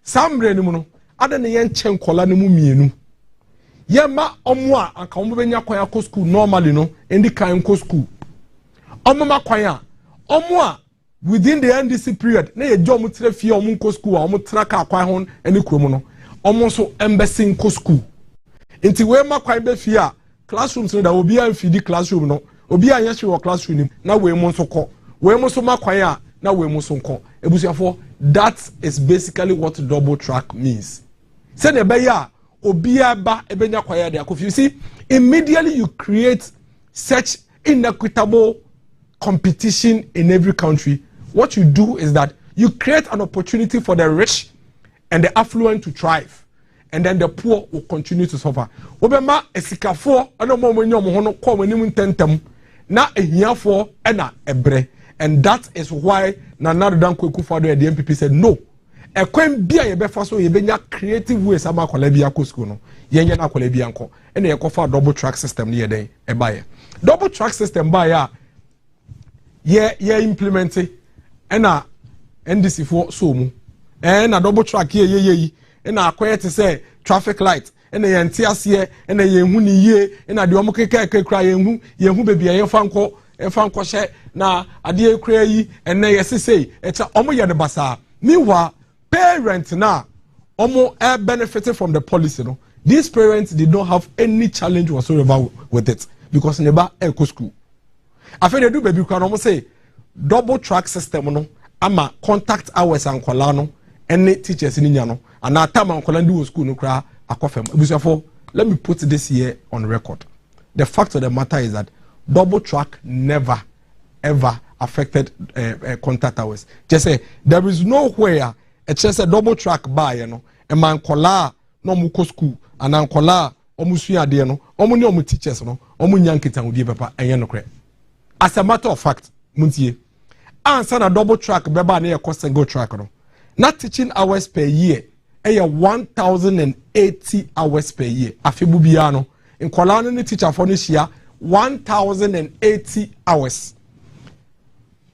sambre ni mu no ade ne yen chen kola ne mu mienu yema omo a anka omo benya kwan akọ school normally no endi kan ko school omo makwan a omo a within the NDC period na ye jom tre fie omo ko school omo tra ka kwan ho eni kurom no omo so embassy ko school inti we makwan be fie a classrooms no da obi an fidi classroom no obi an yehwe wo classroom nim na we mo so ko we mo so makwan a na we mo so ko ebusuafo that is basically what double track means say ne be ya obi aba ebenya kwaya de akofi. You see, immediately you create such inequitable competition in every country. What you do is that you create an opportunity for the rich and the affluent to thrive, and then the poor will continue to suffer. Obema esikafo ano mo monyo mo hono ko manim ntentem na ehiafo na ebre, and that is why Nana Dankwa Akufo-Addo and the MPP said no. Ekwen bia ye befa so ye benya creative ways ama akwala bia ko school no yenye na akwala bia nko ene ye kofa double track system ne ye den e baye double track system baye a ye implement ena NDC for so mu na double track ye ena akoye te say traffic light ena ye ntiase ena ye hu ni ye ena de omo keke kra ye hu bebia ye fa nko hye na ade ekra yi ena ye sesei eta omo ye de basa meanwhile parents now benefited from the policy. No? These parents did not have any challenge whatsoever with it because never eco school. I feel they do baby can almost say double track system no ama contact hours and kolano any teachers in Inyano and now time and kolando school no cry akofem. Let me put this here on record. The fact of the matter is that double track never ever affected contact hours. Just say there is nowhere it's just a double track by you know a man kola no muko school and an kola omusua de no omuni omu teachers no omu nyankita udi papa enye no kre. As a matter of fact muntie answer na double track beba na e single track no na teaching hours per year 1080 hours per year afebu bia no in kola no teacher for no shia 1080 hours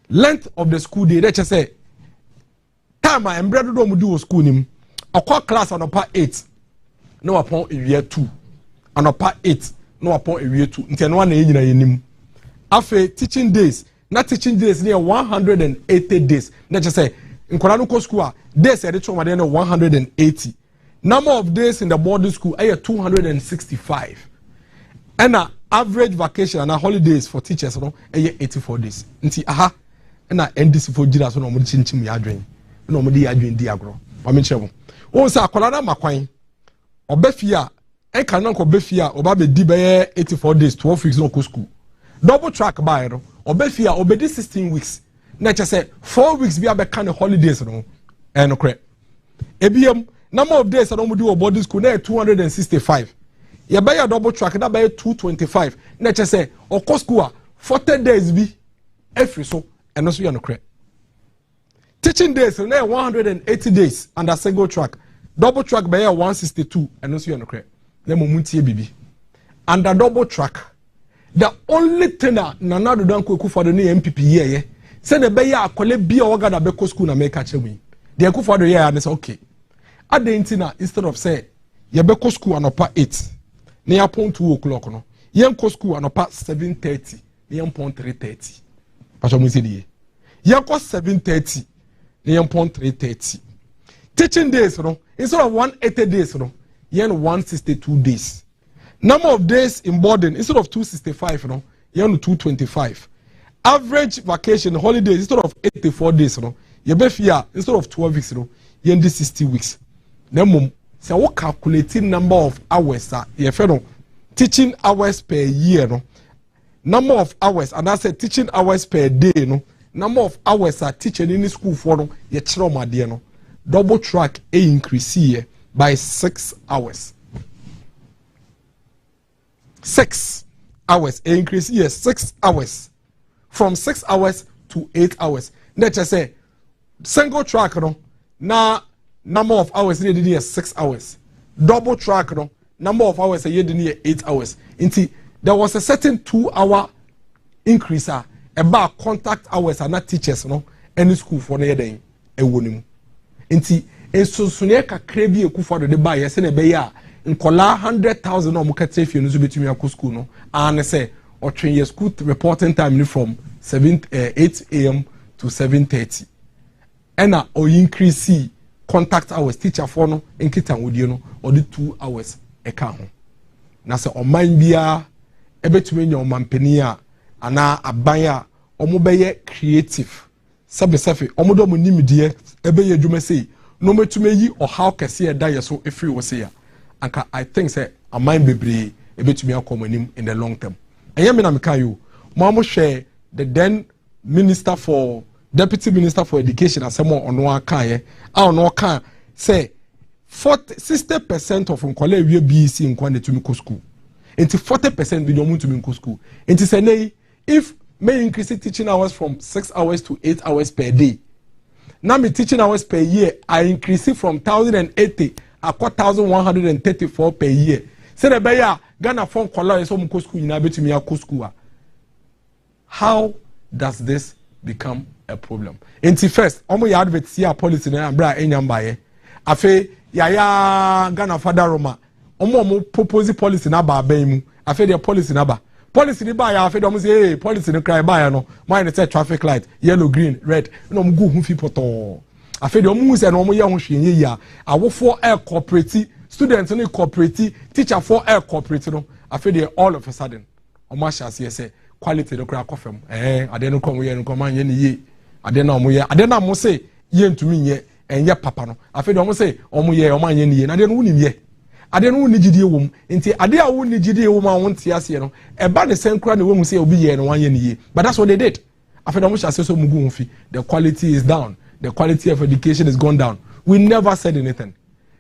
length of the school day let's say time I embedded do do school nim akwa class on upper 8 no upon year 2 and upper 8 no upon year 2 nti no na nyina yenim afa teaching days near 180 days na just say nkola no school a days e dey choma dey 180 number of days in the boarding school 265 and average vacation and holidays for teachers no 84 days nti aha na NDC for gira so no mo chinchim ya adwen no mo di adwen di agro o me chebo o sa akola na makwan obafia e kan na obafia oba be di be 84 days 12 weeks no ko school double track by no obafia obedi 16 weeks na che say 4 weeks bi abeka na holidays no no kre ebiem number of days no mo di boarding school na 265 ye be ya double track na be 225 na che say okọ school a 40 days bi every so and also you no kre teaching days na 180 days under single track double track by 162 and also you no kre na mo muntie bibi under double track the only thing that Nana Dankwa Akufo-Addo na MPP here say na be ya akole bia oga da be ko school na make achemi the Akufo-Addo here and say okay adentina instead of say ye be ko school anopa 8 na ya point 2 o'clock no ye ko school anopa 7:30 na ye point 3:30 pacho mu sidi ye ko 7:30 na ye point 3:30 teaching days no instead of 180 days no ye 162 days. Number of days in boarding instead of 265 no you 225 average vacation holidays instead of 84 days no you be fear instead of 12 weeks no you 60 weeks na mum say we calculating number of hours you no teaching hours per year no number of hours and I said teaching hours per day no number of hours teaching in school for no you chiro made no double track increase here by 6 hours. 6 hours increase here 6 hours from 6 hours to 8 hours. Let's say single track no na number of hours they did 6 hours. Double track no number of hours they did 8 hours. Inti there was a certain 2-hour increase about contact hours and not teachers no any school for na yeden e wonimu. Inti ensunsunie kakra bi ekufa do de ba ye se na be ya nkola 100,000 no mukate fie no so betumi akọ school no and say or train your school reporting time from 8 a.m. to 7:30. And or increase contact hours teacher for no enkita wodie no or the 2 hours e ka ho. Na say oman bia ebetumi nya omampani a ana aban a omo beye creative. Sabe omo mo nimdie ebeye adwuma sei no metumi yi or how kese e da yeso efiri wo sei a anka I think say aman bebre ebetumi akomanim in the long term. Enya me na meka yo mo share the then deputy minister for education asemo ono aka ye ono aka say 60% of nkwale wie BC nkwane tumi ko school enti 40% bi domu tumi ko school enti say nay if may increase teaching hours from 6 hours to 8 hours per day now me teaching hours per year I increase it from 1,080 akwa 1,134 per year say the beya Ghana phone kwala so mu ko school ina betumi akọ school. How does this become a problem? Enti first, omo ya advert see policy na bra enyamba ye. Afe ya Ghana Father Roma. Omo propose policy na ba mu. Afe the policy na ba. Policy ni ba ya afe do mo say hey policy no cry ba ya no. Mine say traffic light yellow green red. No mo go hu fi poto. Afe de omo say no omo ye ho hwe ya. Awofo air cooperative, students no cooperative, teacher for air cooperative no. Afe de all of a sudden omo sha say quality no kra kofem ade no kom ye no kom anye ni ye ade na omo ye ade na mo say ye ntumi nye enye papa no afi de omo say omo ye omo anye ni ye na ade no wuni ye ade no wuni gidie wom nti ade a wuni gidie wom a wonte ase no e ba ne senkura ne wom say obi ye no wanye ni ye but that's what they did afi de omo sha say so mugu mfi the quality is down, the quality of education is gone down. We never said anything.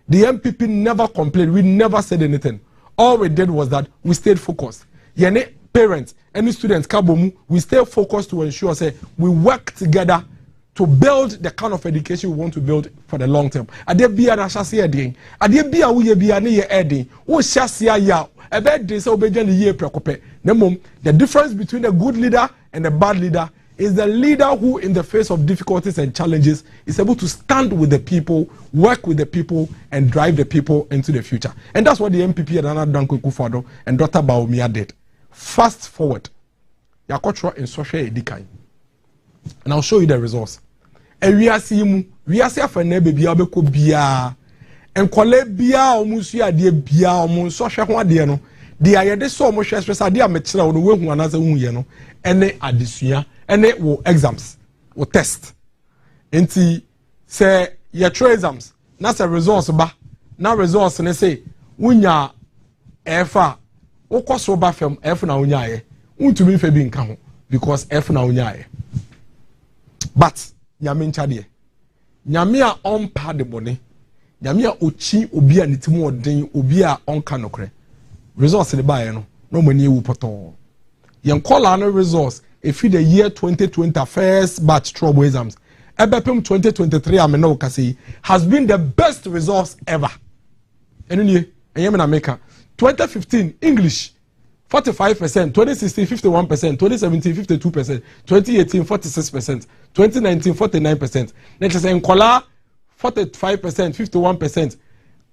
The MPP never complained. We never said anything. All we did was that we stayed focused. Yene parents, any students, Kabomu, we stay focused to ensure say we work together to build the kind of education we want to build for the long term. Ade bia na shase edin. Ade bia wo ye bia ne ye edin. Wo shase ya ebe dey say obeja ne ye prekope. Nemom, the difference between a good leader and a bad leader is the leader who in the face of difficulties and challenges is able to stand with the people, work with the people and drive the people into the future. And that's what the MPP and Nana Danko Akufo-Addo and Dr. Bawumia did. Fast forward, Yakotra in social edikai, and I'll show you the results. And we are seeing for nebe bia beko bia, and kole bia omusu ya die bia omun social one de no. The ayede so mo share stress ade ametra wo no we hu anaza hu ye no, ene adesua, ene wo exams, wo test. Enti say your exams, na say results ba, na results ne say wunya efa Okoso ba fam F na unyaye untumi fe bi nka ho because F na unyaye but nyame nchade nyame a onpa de bone nyame a ochi obi a nitimu oden obi a onka nokre results de bae no mani ewu poto yen call no results if the year 2020 first batch trouble exams ebepem 2023 amena okase has been the best results ever enuni eyem na meka 2015 English 45%, 2016 51%, 2017 52%, 2018 46%, 2019 49%. Next say Nkola 45%, 51%.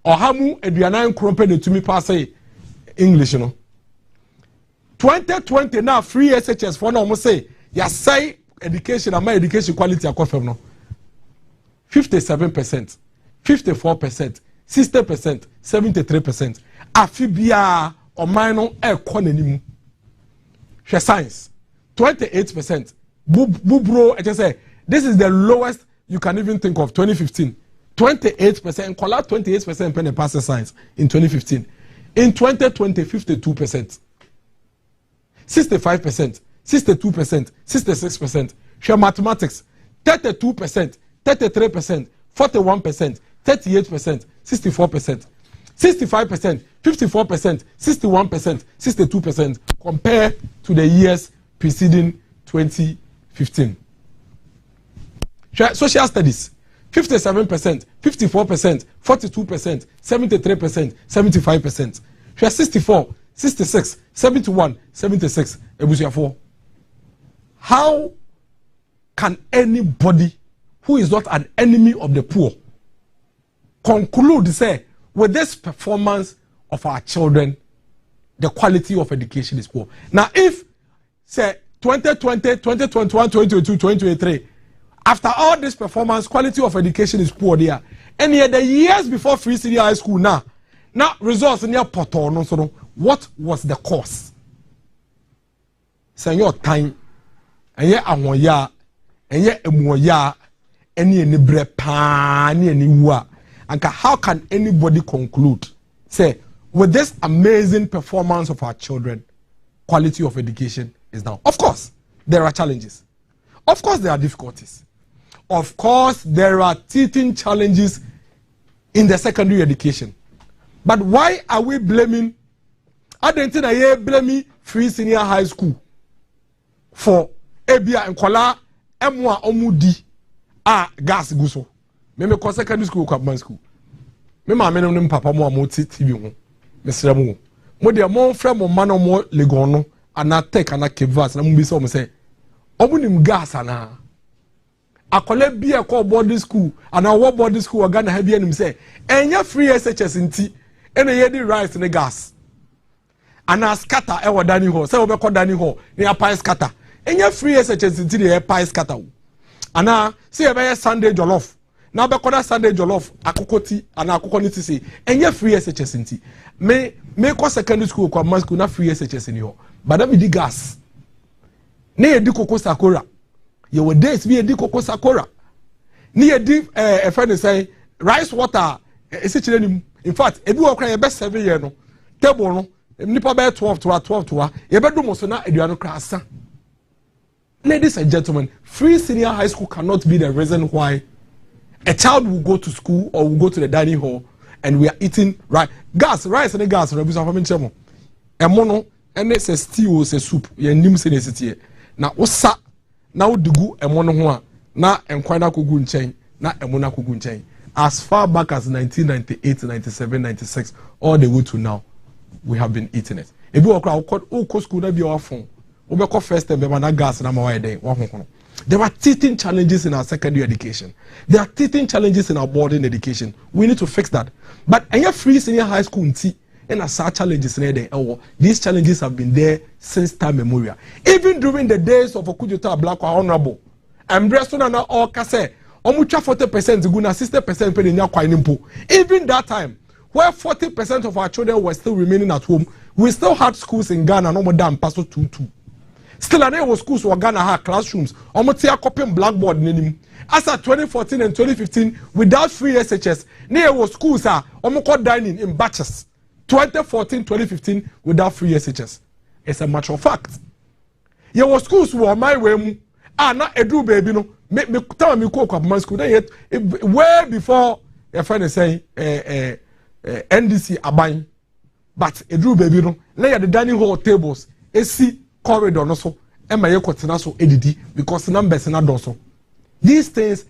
Ohamu eduanan krompe de tumi pass English no. 2020 now free SHS for no say ya say education and my education quality akofem no. 57%, 54%, 60%, 73%. Afibia or minor economy. She science 28%. Bubro, I just say this is the lowest you can even think of. 2015 28%. Call out 28% pen and pass science in 2015. In 2020 52%, 65%, 62%, 66%. Share mathematics 32%, 33%, 41%, 38%, 64%. 65%, 54%, 61%, 62% compared to the years preceding 2015. Social studies 57%, 54%, 42%, 73%, 75%. 64, 66, 71, 76. How can anybody who is not an enemy of the poor conclude, say, with this performance of our children, the quality of education is poor? Now, if, say, 2020, 2021, 2022, 2023, after all this performance, quality of education is poor there, and yet the years before Free City High School now results in your portal, no, so what was the cause? Say your time, and yet amoya, and yet emoya, any bre pan, any wa. And how can anybody conclude, say, with this amazing performance of our children, quality of education is down? Of course, there are challenges. Of course, there are difficulties. Of course, there are teething challenges in the secondary education. But why are we blaming? I don't think I blame Free Senior High School for Ebia and Kola Emwa Omudi gas guso. Me ko secondary school kwabman school. Me ma menom nim papa mo amoti TV ho. Me sra mo. Mo de mo frɛ mo ma no mo legon no ana tek ana kevas na mo bi so mo say omunim gas ana. Akole bi e ko boarding school ana wo boarding school Ghana ha bi anim say enya free SHS nti ena yedi rice ne gas. Ana scatter e wo dani ho say wo be ko dani ho ne apai scatter. Enya free SHS nti ne apai scatter. Ana say e be Sunday jollof. Now be koda Sunday jollof akokoti ana akokoni ti say enya free SHS nti. Me ko secondary school ko man school na free SHS ni ho. But that be the gas. Ne yedi koko sakora. Ye were days be yedi koko sakora. Ni yedi a friend say rice water in fact ebi wo kra ye be 7 year no table no nipa be 12 to ye be do mo so na aduano kra asa. Ladies and gentlemen, Free Senior High School cannot be the reason why a child will go to school or will go to the dining hall and we are eating rice and gas rebusa family chemo emono ene se stew se soup ye nim se nesiti na osa na odigu emono ho a na enkwan na kogu nchen na emono kogu nchen as far back as 1998 97 96 all the way to now we have been eating it ebi okra o school na bi o afon we be first time be na gas na ma wa dey wa ho. There are teething challenges in our secondary education. There are teething challenges in our boarding education. We need to fix that. But any Free Senior High School and as such challenges these challenges have been there since time memorial. Even during the days of Okudjota Black Honorable, and Brestona or Kase, Omucha 40% guna 60% pay nya kwa nimpo. Even that time, where 40% of our children were still remaining at home, we still had schools in Ghana no more than Paso 22. Still, there were schools who Ghana had classrooms. Omotia copying blackboard name. As at 2014 and 2015, without free SHS, there were schools omoko dining in batches. 2014, 2015, without free SHS. It's a matter of fact. There were schools who were my way. Na edu baby no. Me tell me go kwabman school. Then way before your friend is saying NDC abain. But edu baby no. Lay at the dining hall tables. See corridor no so ema ye kwetena so edidi because numbers na do so. These things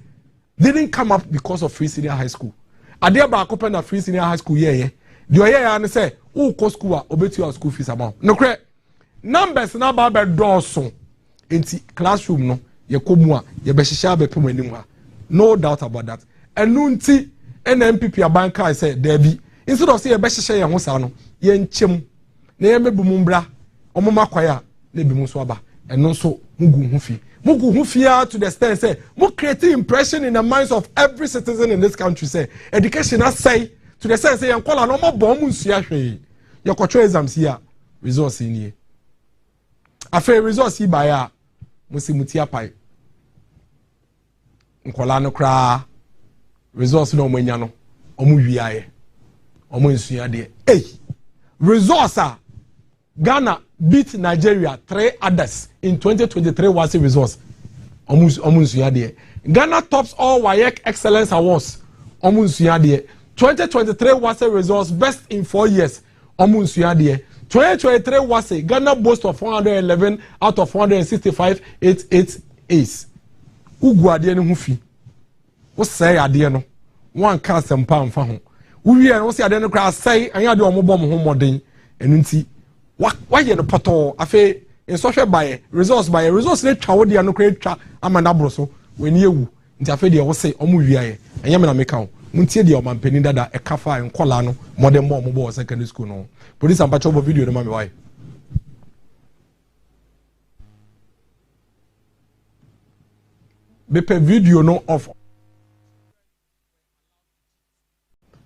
didn't come up because of Free Senior High School. Ade ba akope na Free Senior High School ye the oye ya ne say wo ko school a obeti your school fees amount no kre numbers na ba be do so enti classroom no ye komu a ye be hihia be pem anim ha, no doubt about that. Enu nti NMPP abanka say there be instead of say ye be hihia ye ho sa no ye nchem na ye mebu mumbra omoma kwaya na bi mu so aba eno so mugu hu fi to the extent say mo create impression in the minds of every citizen in this country say education has say to the sense say yankola no mo bo mu nsua hwe your control exams here results in here after results here by ya musi apai nkola no kra results no manya no omu wiaye omu nsua de results Ghana beat Nigeria 3 others in 2023 was the results. Ghana tops all WAEC Excellence Awards. 2023 was the results best in 4 years. 2024 2023 was a Ghana boast of 411 out of 465 88 A's. Ugu ade ne ho fi. Wo say ade no. One cast and pound for home. We are also ade no kra say anya de omo ho modern enu nti why ye no poto afa in social by results ne twa de no kra twa amana bro so weni ewu nti afa de wo say omo wiaye anya me na meka ho muntie de omampani dada e kafa enkola no modern mo bo secondary school no police and patrol video no ma me why bepe video no of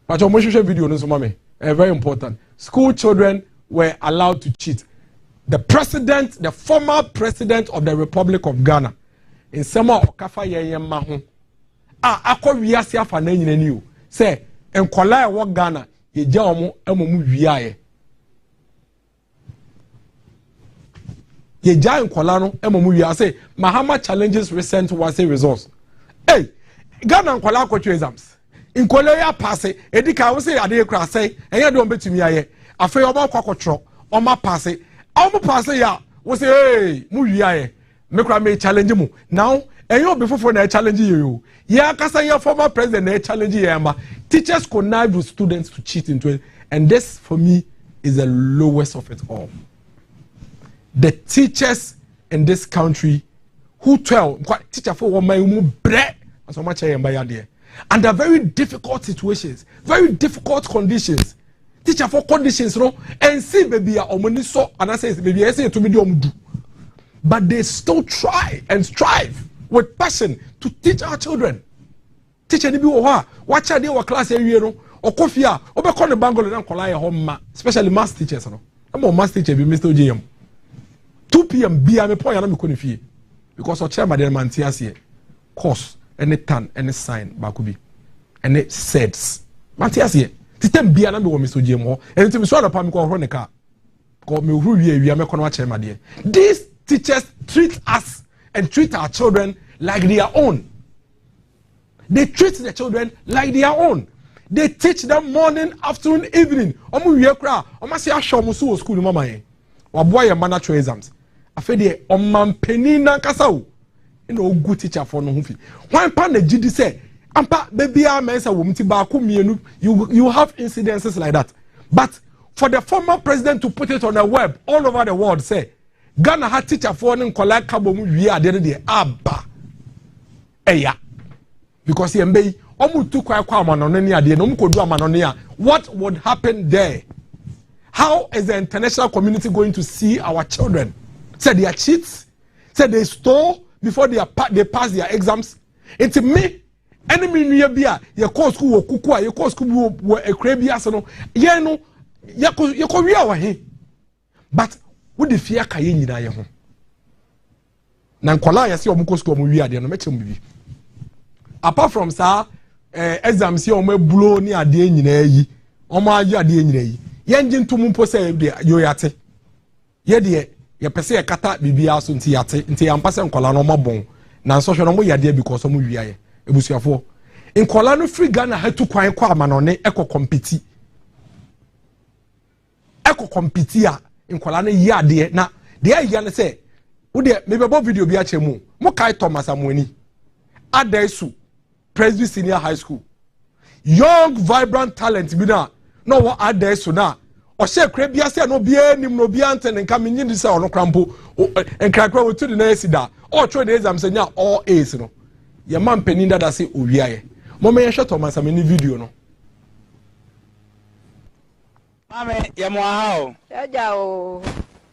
patrol mo share video no so ma me very important. School children were allowed to cheat. The former president of the Republic of Ghana in Sema Okafa Yeyema ho akọ wiase afa na nyina ni o say enkola e wo Ghana ye gya omo amomu wiaye ye gya enkola no amomu wiase Mahama challenges recent wase results. Hey, Ghana enkola akọtwe exams enkola ya pass edika wo say ade kra say enye de ombetumi aye afa yo ba kwakotro oma pass ya wo say hey mu wiaye me kra me challenge mu now enyo be fofo na challenge you ya kasa ya former president na challenge you teachers connive with students to cheat into it, and this for me is the lowest of it all. The teachers in this country who tell teacher for one my bre so much there under very difficult situations, very difficult conditions, teacher for conditions no and see baby omoni so and I say baby I say to me do, but they still try and strive with passion to teach our children. Teacher ni bi wo ha watch dey wa class ewie no okofia obekọ ne bangolo na nkola ye homa, especially math teachers no am math teacher bi Mr. OJM 2 p.m. bia me pon ya na me ko ne fie because o chairman dey man tiase course any tan any sign ba ko bi any sets man tiase titem bia na me wo Mr. OJM ho enti me so na pa me ko ho ne ka ko me hu wie me ko na chairman dey. These teachers treat us and treat our children like their own. They treat the children like their own. They teach them morning, afternoon, evening. Omu wie kra, omu say asho mu so school mama yen. Waboa ye mandatory exams. Afede omampeni na kasa o. Ina ogu teacher for no ho fi. Wan pa na gidi say, ampa baby a mensa wo mti ba ko mienu, you have incidences like that. But for the former president to put it on the web all over the world say Ghana had teacher for no collect kabo mu wie ade de aba. Eya. Because he mbei omu tu kwa amanone ni ade no mu kodu amanone a what would happen there? How is the international community going to see our children? Say they are cheats, say they stole before they pass their exams. It's me enemy nuye bia ye call school wo kuku a ye call school wo ekra bia so no ye no ye ko wi awa he. But wo de fia ka ye nyina ye ho. Na nkola ya se omu ko school omu wi ade no mechem bibi. Apart from exams here omo blow ni ade nyina yi omo age ade nyina yi ye ngi ntum mpo se de yo yate ye de ye pese ye kata bibia so nti yate nti ya mpase nkola no mabon na so hwe no mo yade because omo wiaye ebusuafo nkola no free Ghana hatu kwan kwa amanone compete a nkola no yi ade na de ya ne se wo de mebebo video bi a chemu mo kai Thomas Amoni Adesu Presby Senior High School. Young, vibrant talent bi na no what Adesu na. O she kra bia se no bia nim no bia anten nka menyi ndi se ono krampo enkrakra wo tu de na esida. O tro de exam se nya all A's no. Ye man penin dada se owiaye. Mo me hwe Thomas Amani video no. Mame ye mo ha o. Ja o.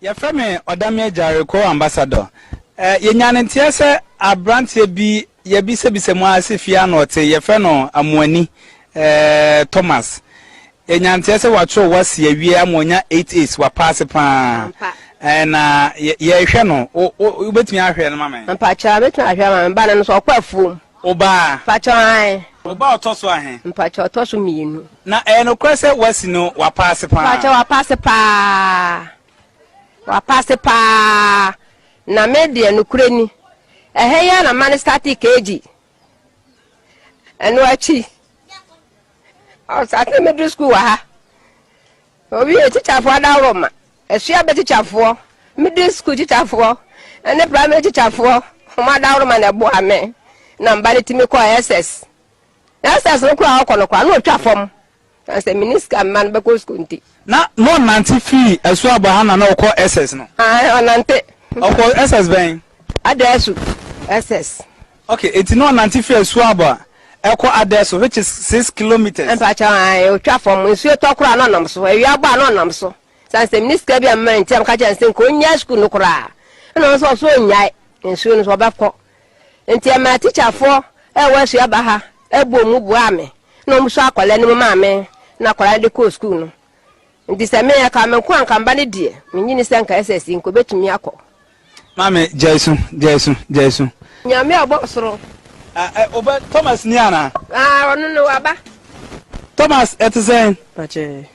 Ye fra me Odame Jareko ambassador. Ye nyane ntia se abrantie bi ye bi se mo asefia na ote ye fe no Amuani Thomas ye nyantia se watro wase awie amonya 88 wa pass pa na ye hwe no o betumi ahwe no mama mpa cha betumi ahwe mama ba na no so kwafu oba pa cha ai oba otoso ahe mpa cha otoso mienu na no kwese wase no wa pass pa cha wa pass pa na media no kureni ya na man static kg enu achi o sa te middle school wa ha obi e teacher for da roma esua be teacher for middle school teacher for and primary teacher for ma da man e bo ame na mba ti me ko SS no ko akọ no kwa no twa fom as a minister man be ko school nti na no nanti fi esu abahana na ko SS no onante ko SS ben adesu SS okay eti no nanti fi esu aba eko adesu which is 6 kilometers empacha o twa fom nsu to kura no nam so ewi agba no nam so as a minister bi am nti am ka chanse ko nya school no kura no so nyai nsu no so ba ko nti am teacher for e wa su abaha egbo mu bu ame no mu so akwale ni mu ma me na akwala de ko school no nti se me ya ka me ko anka mba ne die menyini se nka SS nko betumi akọ mame Jesu nyame obo soro oba Thomas ni ana onu no aba Thomas etzen bache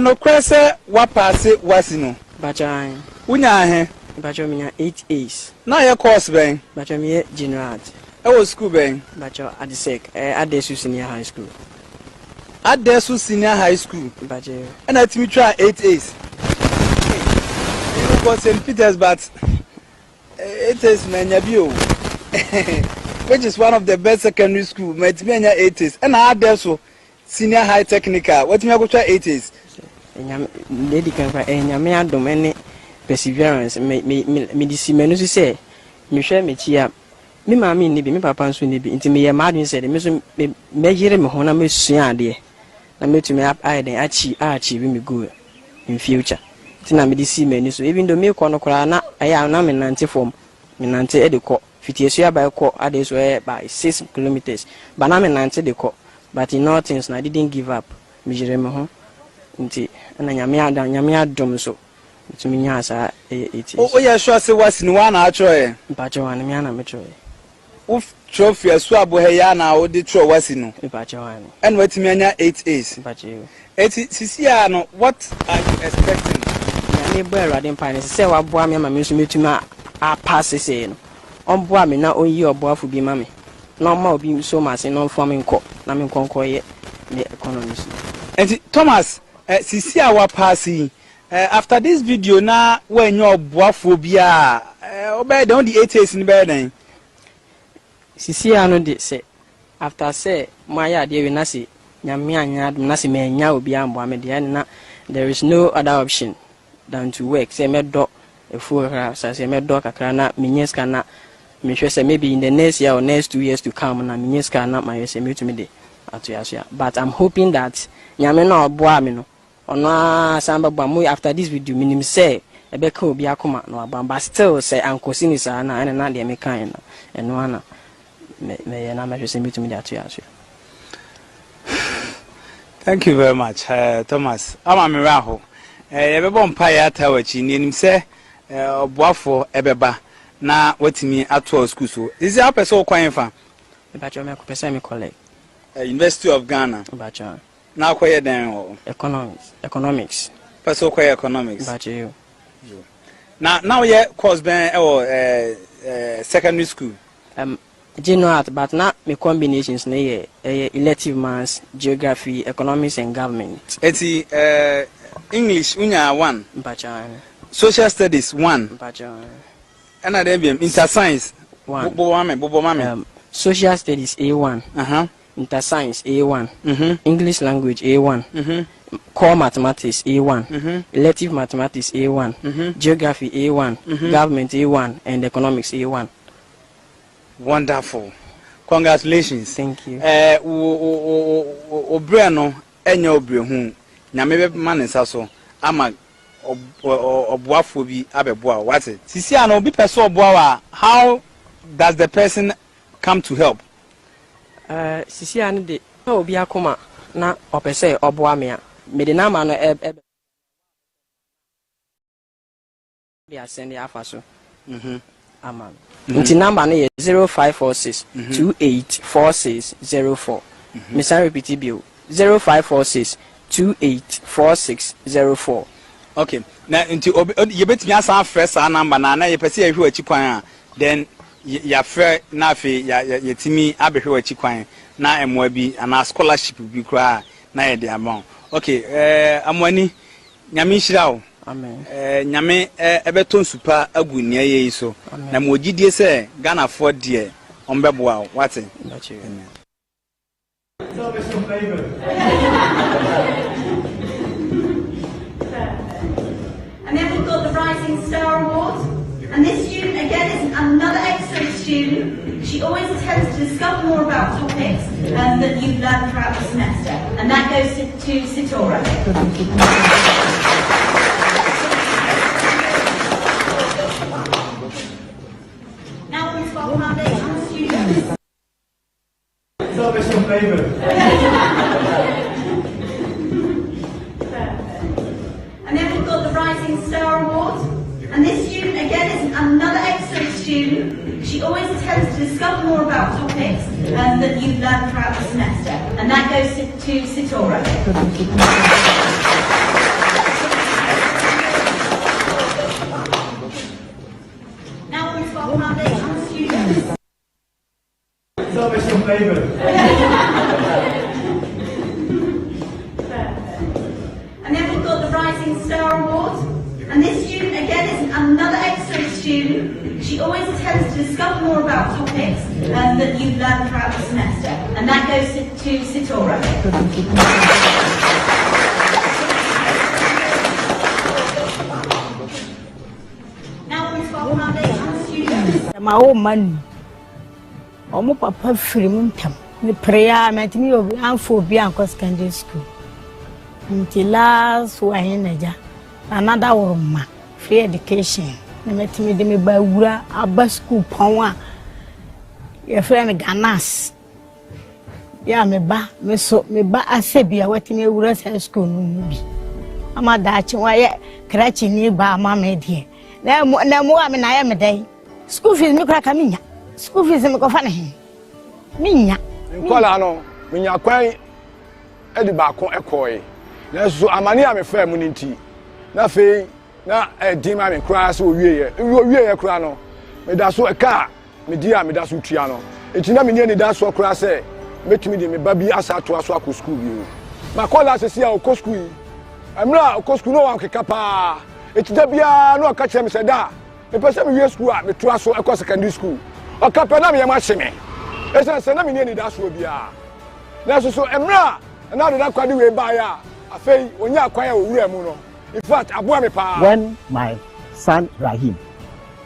no kwese wa pass wasi no bacha unya ahe bacha minya 8 A's na ye course ben bacha me general art was school ben bacha adisek adesu senior high school adesu senior high school bacha and at me try 8 A's you go St. Peter's but it is Menyabio which is one of the best secondary school met me 8 A's and adesu senior high technical what me go try 8 A's lady can nyame adom ene perseverance me disi menu say me hwe me chia me maami ni bi me papa nso ni bi nti me ye madun say me so me yire me ho na me sua ade na me tumi aiden achi bi me go in future tina me disi menu so even though me ko no kora na aya na me nante form me nante e de ko fitie so aba ko ade so by 6 kilometers but na me nante de ko but in all things I didn't give up me yire me ho nti na nyame adom so tumi nya asa it o ya sure say wasi ni wa na achoe mpacho wan me ana me choe uf trophy asu abo he ya na o de tro wasi no mpacho wan and watimi anya 8 A's mpacho eti sisi ya no what are you expecting ya me boy rade mpa ne se wa boa me ma me so metumi a pass say no on boa me na oyi oboafo bi ma me na ma obi so ma se no fo me nko na me nkonko ye me economics enti Thomas sisi a wa passi after this video na when your boafo bia obey don the 8 A's ni be den sisi a no de say after say maya de we na say nyame anya na say me nya obi ambo me de na there is no other option than to work say me do efu ra say me do kakra na minyeska na me hwe say maybe in the next year or next 2 years to come na minyeska na my say me to me de atuasia but I'm hoping that nyame na oboa me no ono samba bamu after this video minim say ebeka obi akoma no abamba still say ankosi ni sa na na de me kan no eno ana me na me hwese mitumi de atuasia. Thank you very much Thomas ama me raho ebebo mpa ya tawachi ni nim say oboafo ebeba na watimi ato school so is it person kwan fa ebacho me ko pesa me collect University of Ghana ebacho na akoye den o economics person akoye economics ebacho you now ye course ben secondary school general art but na me combinations na ye elective maths geography economics and government eti English unya 1 ebacho social studies 1 ebacho and then inter science 1 bobo mame social studies A1 inter science A1 English language A1 core mathematics A1 elective mathematics A1 geography A1 government A1 and economics A1. Wonderful, congratulations. Thank you. Obre no enya obre hu nyame be manesa so ama oboafo bi abeboa what it sisi ana obi person oboa how does the person come to help sisi ana de obi akoma na opese oboa me a me de na ma no dia send afa so ama nti number no 0546 284604 me say repeat bio 0546 284604. Okay, na nti ye betimi asan fresh a number na ye pese ye hwe achi kwan a then ya fre na afi ya timi abehwe achi kwan na emwa bi ana scholarship bi kra na ye de amount. Okay, amwani nyame nhyira amen nyame ebeto nsupa agu nia ye so na mo gidie se Ghana for de ombeboa what amen. So Mr. Flavor. And then we've got the Rising Star Award. And this student, again, is another excellent student. She always attempts to discover more about topics that you've learned throughout the semester. And that goes to Sitora. Now on to our foundation students. So Mr. Flavor. And then we've got the Rising Star Award. And this student, again, is another excellent student. She always attempts to discover more about topics that you've learned throughout the semester. And that goes to Sitora. Now on to our foundation students. So Mr. Flavor. And then we've got the Rising Star Award. And this student, again, is another excellent student. She always attempts to discover more about topics that you've learned throughout the semester. And that goes to Sitora. Now on to our foundation students. My old man. Omo papa free muntam. The prayer met me of amphobia and secondary school. Until last one another woman, free education. Met me de me by Wura Abba school power. Your friend Ganas. Ya me ba asebia wati me Wura school no bi. Ama dachi wa krachi ni ba mama die. Na mo am na ya me dai. School fees me kra kaminya. School fees me ko fa na he. Minya. Nkola no, minya kwan e di ba ko ekoi. Na so amani a me fa mu nti. Na fe na di ma me kra so wie ye kra no. Me da so eka me di a me da so tua no. Enti na me nie ni da so kra se metumi di me ba bi asa to aso akọ school bi. Ma kola se sia okọ school. Amra okọ school no wan keka pa. Enti da bia no aka chem se da. Me pese me wie school a me to aso ekọ secondary school. Oka pe na me yema hye me. Esa se na me nie ni da so bia. Na so emra na do da kwade we ba ya. Afei onya akwan a owura mu no. In fact, when my son Rahim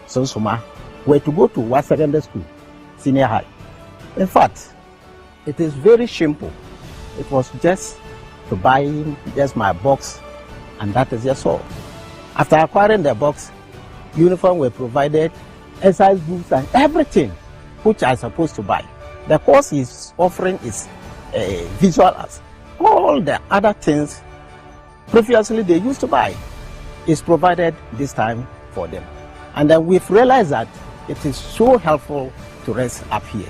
Sonsoma were to go to one secondary school, senior high, in fact, it is very simple. It was just to buy him just my box, and that is just all. After acquiring the box, uniform were provided, exercise books, and everything which I supposed to buy. The course he's offering is visual arts. All the other things previously they used to buy is provided this time for them. And then we've realized that it is so helpful to rest up here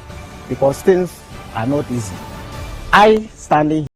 because things are not easy. I standing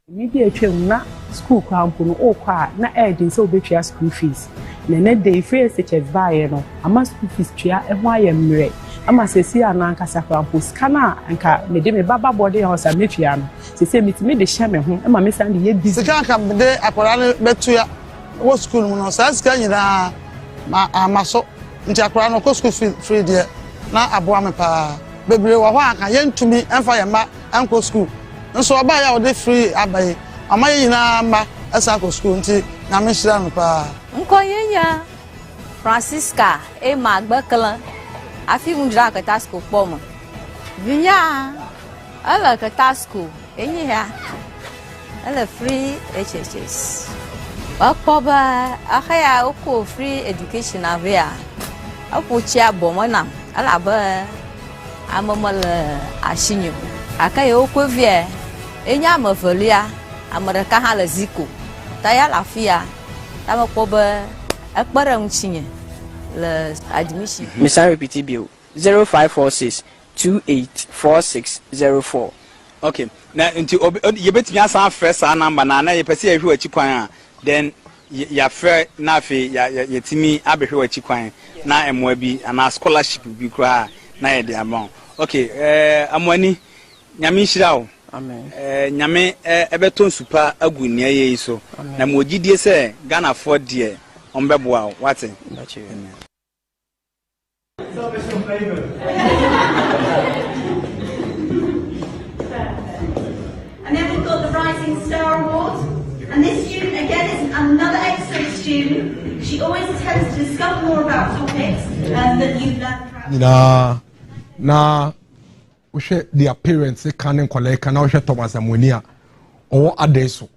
maybe a train na school kwampo no okwa na edin so obetwa school fees na na dey free SHS buy no ama school fees tua e ho ayemre ama sesi ananka sakrampo skana anka me de me baba body house ametua no sesi me de hye me ho ama me san de ye busy sika anka me de akwara no betua wo school mu no sa sika nyina maso nti akwara no ko school free de na aboa me pa bebre wo ho anka yentumi emfa ye ma anko school nso oba ya wo de free abai ama ye nyina ma asa ko school nti na me hira no pa Nkoyenya Francisca e magbekla afi mundra ka tasko pomo vinya ala ka tasko enyi ha ala free HHS akpoba akaya oko free education avia apochia bomona ala ba amamal ashinyo akaya oko vie enya mafolia amaraka hala ziko taya lafia tama koba akpara mchinye le admission Miss repeat bill 0546 284604. Okay. Na nti ye betimi asan first number na ye pese ye hwe achi kwan a then ya fair na afi ya timi abehwe achi kwan na emoa bi ana scholarship bi kra na ye de amount. Okay, amwani nyame nhira wo. Amen. Nyame ebeton super agu nia ye so. Na mo gidie se Ghana for de ombeboa wate. And then we've got the Rising Star Award. And this student, again, is another excellent student. She always tends to discover more about topics that you've learned throughout. Na we share their parents, they can't collect, and now share Thomas Amonia or Adeso.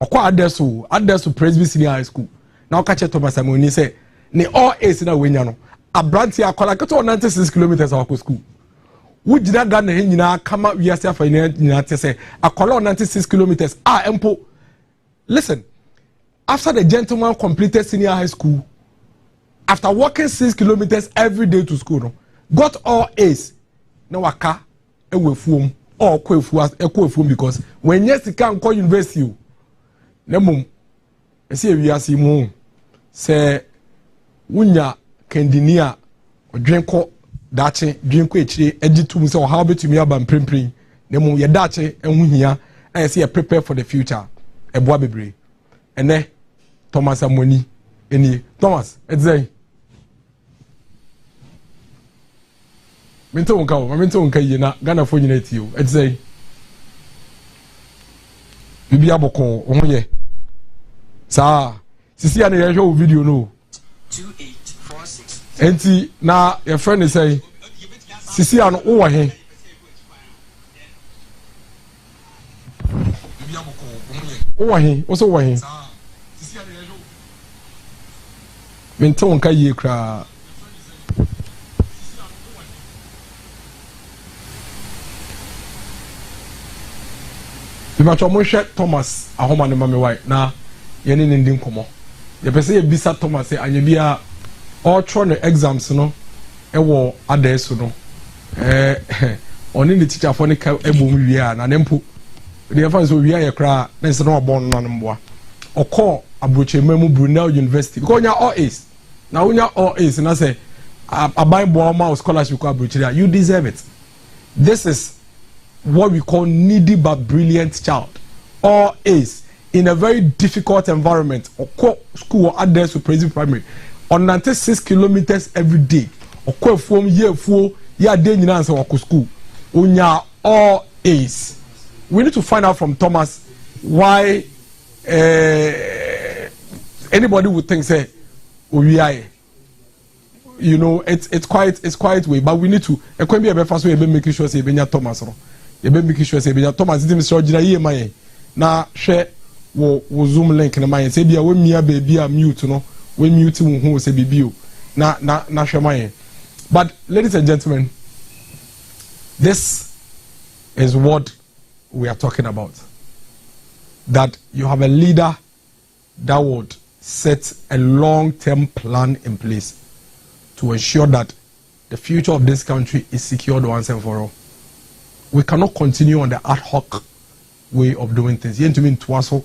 Adeso Presby Senior High School. Now catch Thomas Amonia say, ne all is in a winyano. A branch here collect 96 kilometers of school. Would that done the come up yourself for say a color 96 kilometers? Empo. Listen, after the gentleman completed senior high school, after walking 6 kilometers every day to school, got all A's. Now a car, a way form, or quail because when yes, you can't call university. No mum, I see we are seeing moon. Say, Wunya Kendinia or drink dache drink echi editum so how betumi aba mprempren na mu ye dache enhu hia I say prepare for the future eboa bebre ene Thomas Amoni eni Thomas edzai minto nka yi na Ghana fo nyina ti o edzai bibi aboko ohun ye sa sisi ya na ye hwe video no 2846 enti na your friend is say sisi ano wo he wo he wo so wo he minto nka yi kra Bimacho mo hwe Thomas ahoma ne mame wai na ye ne ndin komo ye pese ye bisa Thomas anya bia all trying the exams no ewo adeso no oni the teacher for ne ka ebom wi na nempo the fan so wi aye kra na se no obon no mboa okọ abroche memu Brunel University because nya all A's na unya all A's na say abai bo ma scholarship ko abroche you deserve it. This is what we call needy but brilliant child. All A's in a very difficult environment. Okọ school or adeso Presby Primary on 96 kilometers every day. Okọ from year fuo ya day nyina say okọ school. Unya all A's. We need to find out from Thomas why anybody would think say you know it's quite way, but we need to can be a better way making sure say benya Thomas no. You be making sure say benya Thomas this Mr. Ojina ye man na share wo Zoom link na man say bia we mia baby a mute no. We mute who say bibio na shemaye. But ladies and gentlemen, this is what we are talking about. That you have a leader that would set a long-term plan in place to ensure that the future of this country is secured once and for all. We cannot continue on the ad hoc way of doing things. You to mean twaso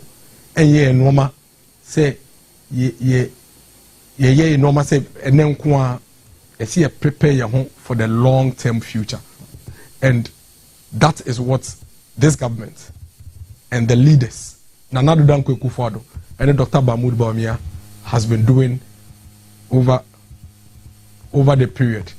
and ye normal say ye normal say enen kwa see prepare your home for the long-term future. And that is what this government and the leaders, Nana Addo Dankwa Akufo-Addo and Dr. Mahmoud Bawumia, has been doing over the period.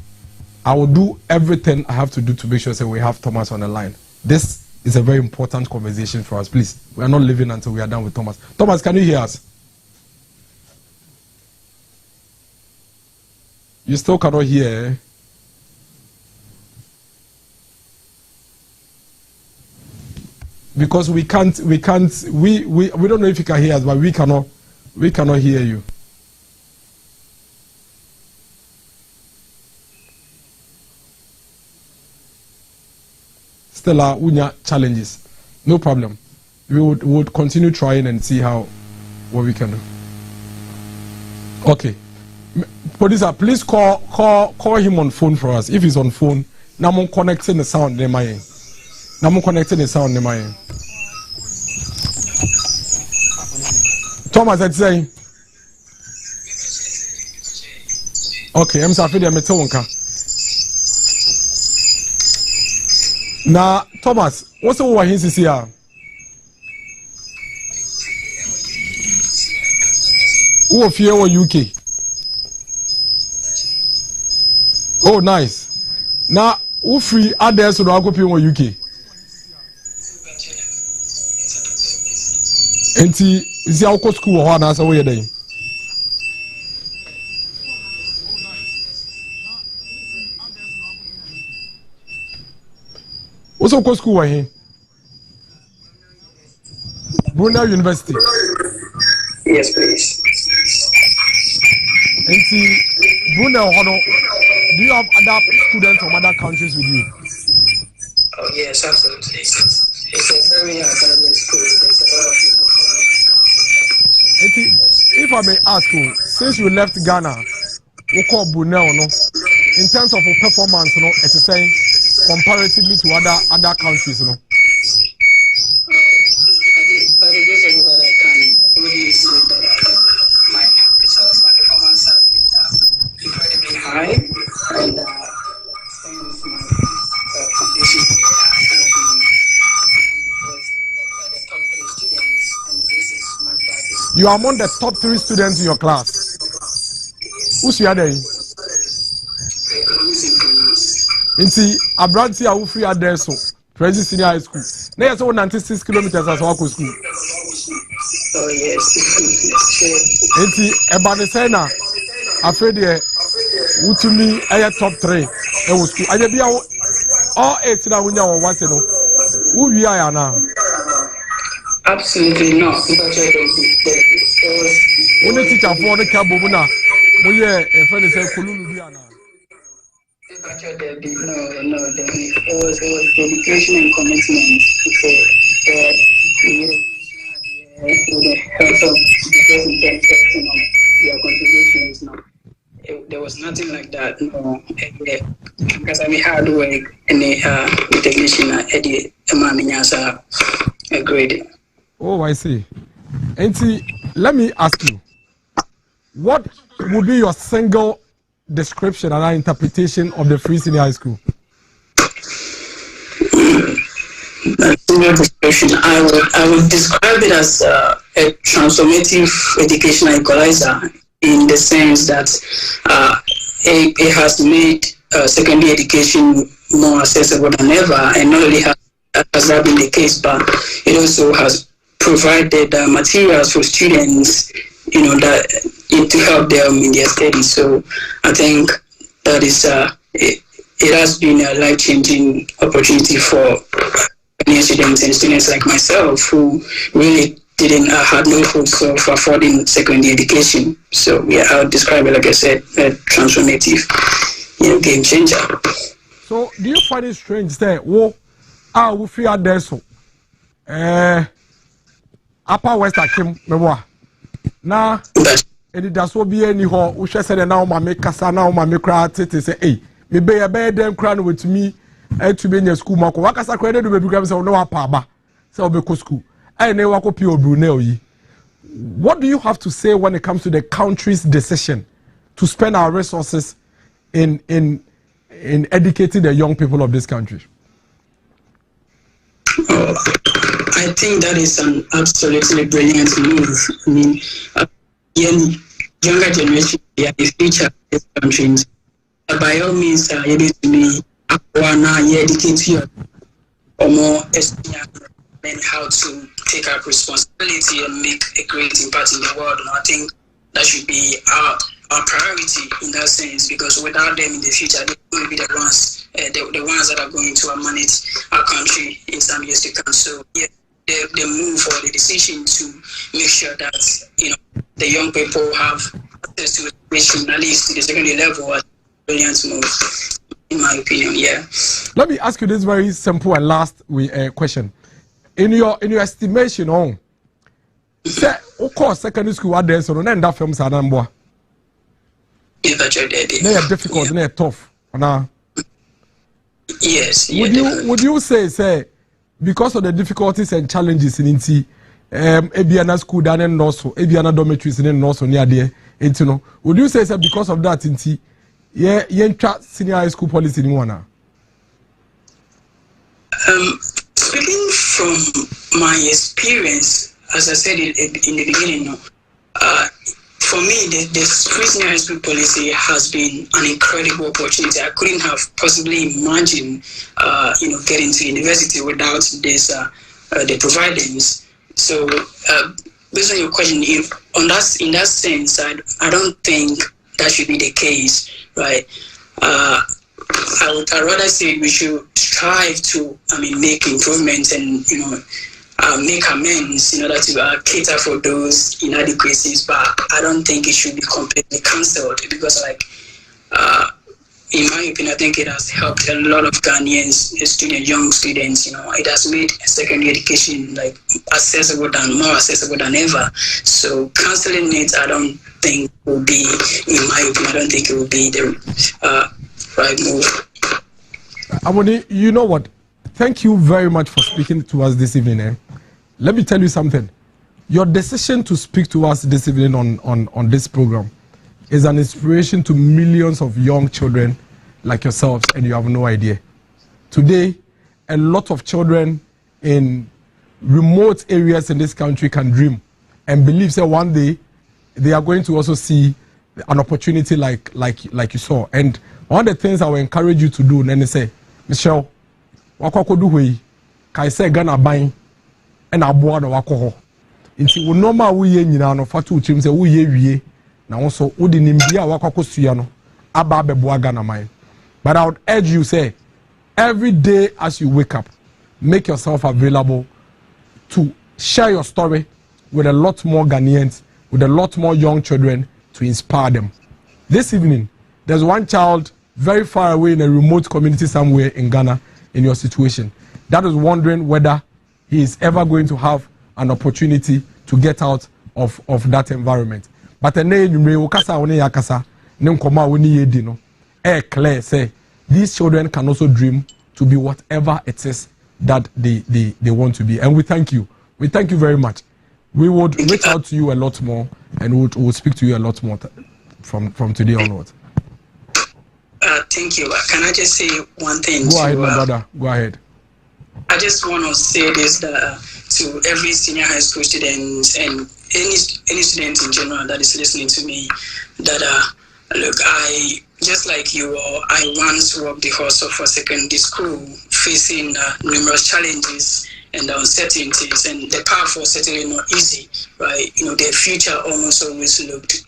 I will do everything I have to do to make sure that we have Thomas on the line. This is a very important conversation for us. Please, we are not leaving until we are done with Thomas. Thomas, can you hear us? You still cannot hear. Eh? Because we don't know if you can hear us, but we cannot hear you. Still are unya challenges. No problem. We would continue trying and see what we can do. Okay. Producer, please call him on phone for us. If he's on phone, now I'm connecting the sound in my Thomas, I'd say. Okay, I'm sorry, I'm now, Thomas, what's the one he's here? Who of you are UK? Oh, nice. Now, who free others to go to UK? And is the Alco school or one as a way day? What's Alco school here? Brunel University. Yes, please. And Brunel, do you have other students from other countries with you? Oh, yes, absolutely. It's a very academic school. There's a lot of people from other countries. If I may ask you, since you left Ghana, we call Brunel, no? In terms of performance, no, it's the same comparatively to other countries, no? By the grace of God, I can really say that my results, my performance has been incredibly high, and since my condition here, I have been the top 3 students, and this is much by You are among the top 3 students in your class. Who's your other? Inti Abranti are free at there so Prezi Senior High School. Now you say 96 kilometers as well school. Oh yes. Inti Ebane Sena afraid there utumi aya top 3 e wo school. Aje bia all 8 na wunya won what no. Who we are now? Absolutely not. When the teacher for the cabo na mo ye e friend say kululu bia na. No, it was dedication and commitment with the help of their contributions. No, there was nothing like that. No, because I mean hard work and the technician Eddie Emaminyasa agreed. Oh, I see. And let me ask you, what would be your single description and interpretation of the Free Senior High School? Single description, I would describe it as a transformative educational equalizer in the sense that it has made secondary education more accessible than ever, and not only has that been the case, but it also has provided materials for students, to help them in their studies. So I think that is it has been a life-changing opportunity for many students and students like myself who really had no hopes of affording secondary education. So yeah, I would describe it, like I said, a transformative, game changer. So do you find it strange that we feel there so Upper West Akim mewa na edida so bi ani ho wo hwe se na wo ma me kasa na wo ma me kra tete se me be ya be dem kra no wetumi to be nya school mako wakasa kra do be bi kra se no wa pa aba se wo be ko school ne wa ko pi Brunel yi. What do you have to say when it comes to the country's decision to spend our resources in educating the young people of this country? I think that is an absolutely brilliant move. I mean, younger generation, they are the future of this country. By all means, you need to be educate you or more and how to take up responsibility and make a great impact in the world. And I think that should be our priority in that sense, because without them in the future, they will be the ones that are going to manage our country in some years to come. So yeah, the move or the decision to make sure that the young people have access to education, at least to the secondary level, are brilliant move, in my opinion. Yeah. Let me ask you this very simple and last question. In your estimation, say, of course, secondary school are there, so no, that films are number. Yeah, that's right. They are difficult, they are tough. Yes. Would you say because of the difficulties and challenges in Inti, Ebiana school down and also Ebiana dormitories and also near there, would you say because of that Inti, senior high school policy in one? Speaking from my experience, as I said in the beginning, for me, the senior high school policy has been an incredible opportunity. I couldn't have possibly imagined, getting to university without this, the providings. So, based on your question, in that sense, I don't think that should be the case, right? I'd rather say we should strive to, make improvements and, make amends in order to cater for those inadequacies, but I don't think it should be completely cancelled because, in my opinion, I think it has helped a lot of Ghanaians, young students. It has made secondary education more accessible than ever. So cancelling it, I don't think will be, in my opinion, I don't think it will be the right move. Amoni, you know what? Thank you very much for speaking to us this evening. Let me tell you something. Your decision to speak to us this evening on this program is an inspiration to millions of young children like yourselves, and you have no idea. Today, a lot of children in remote areas in this country can dream and believe that one day they are going to also see an opportunity like you saw. And one of the things I will encourage you to do, then say, Michelle, wakoko do we kai say Ghana buying and aboa na wakoko. Inti wo normal wo ye nyina no fatu chim say wo ye wie na wo so wo de nimbia wakoko sua no aba beboa Ghana man. But I would urge you say every day as you wake up, make yourself available to share your story with a lot more Ghanaians, with a lot more young children to inspire them. This evening, there's one child very far away in a remote community somewhere in Ghana in your situation that is wondering whether he is ever going to have an opportunity to get out of that environment. But the name clear say these children can also dream to be whatever it is that they want to be. And we thank you. We thank you very much. We would reach out to you a lot more and we would speak to you a lot more from today onwards. Thank you. Can I just say one thing? Go ahead, my brother. Go ahead. I just want to say this to every senior high school student and any student in general that is listening to me, that look, I just like you all, I once walked the hustle for secondary school, facing numerous challenges and uncertainties, and the path was certainly not easy, right? The future almost always looked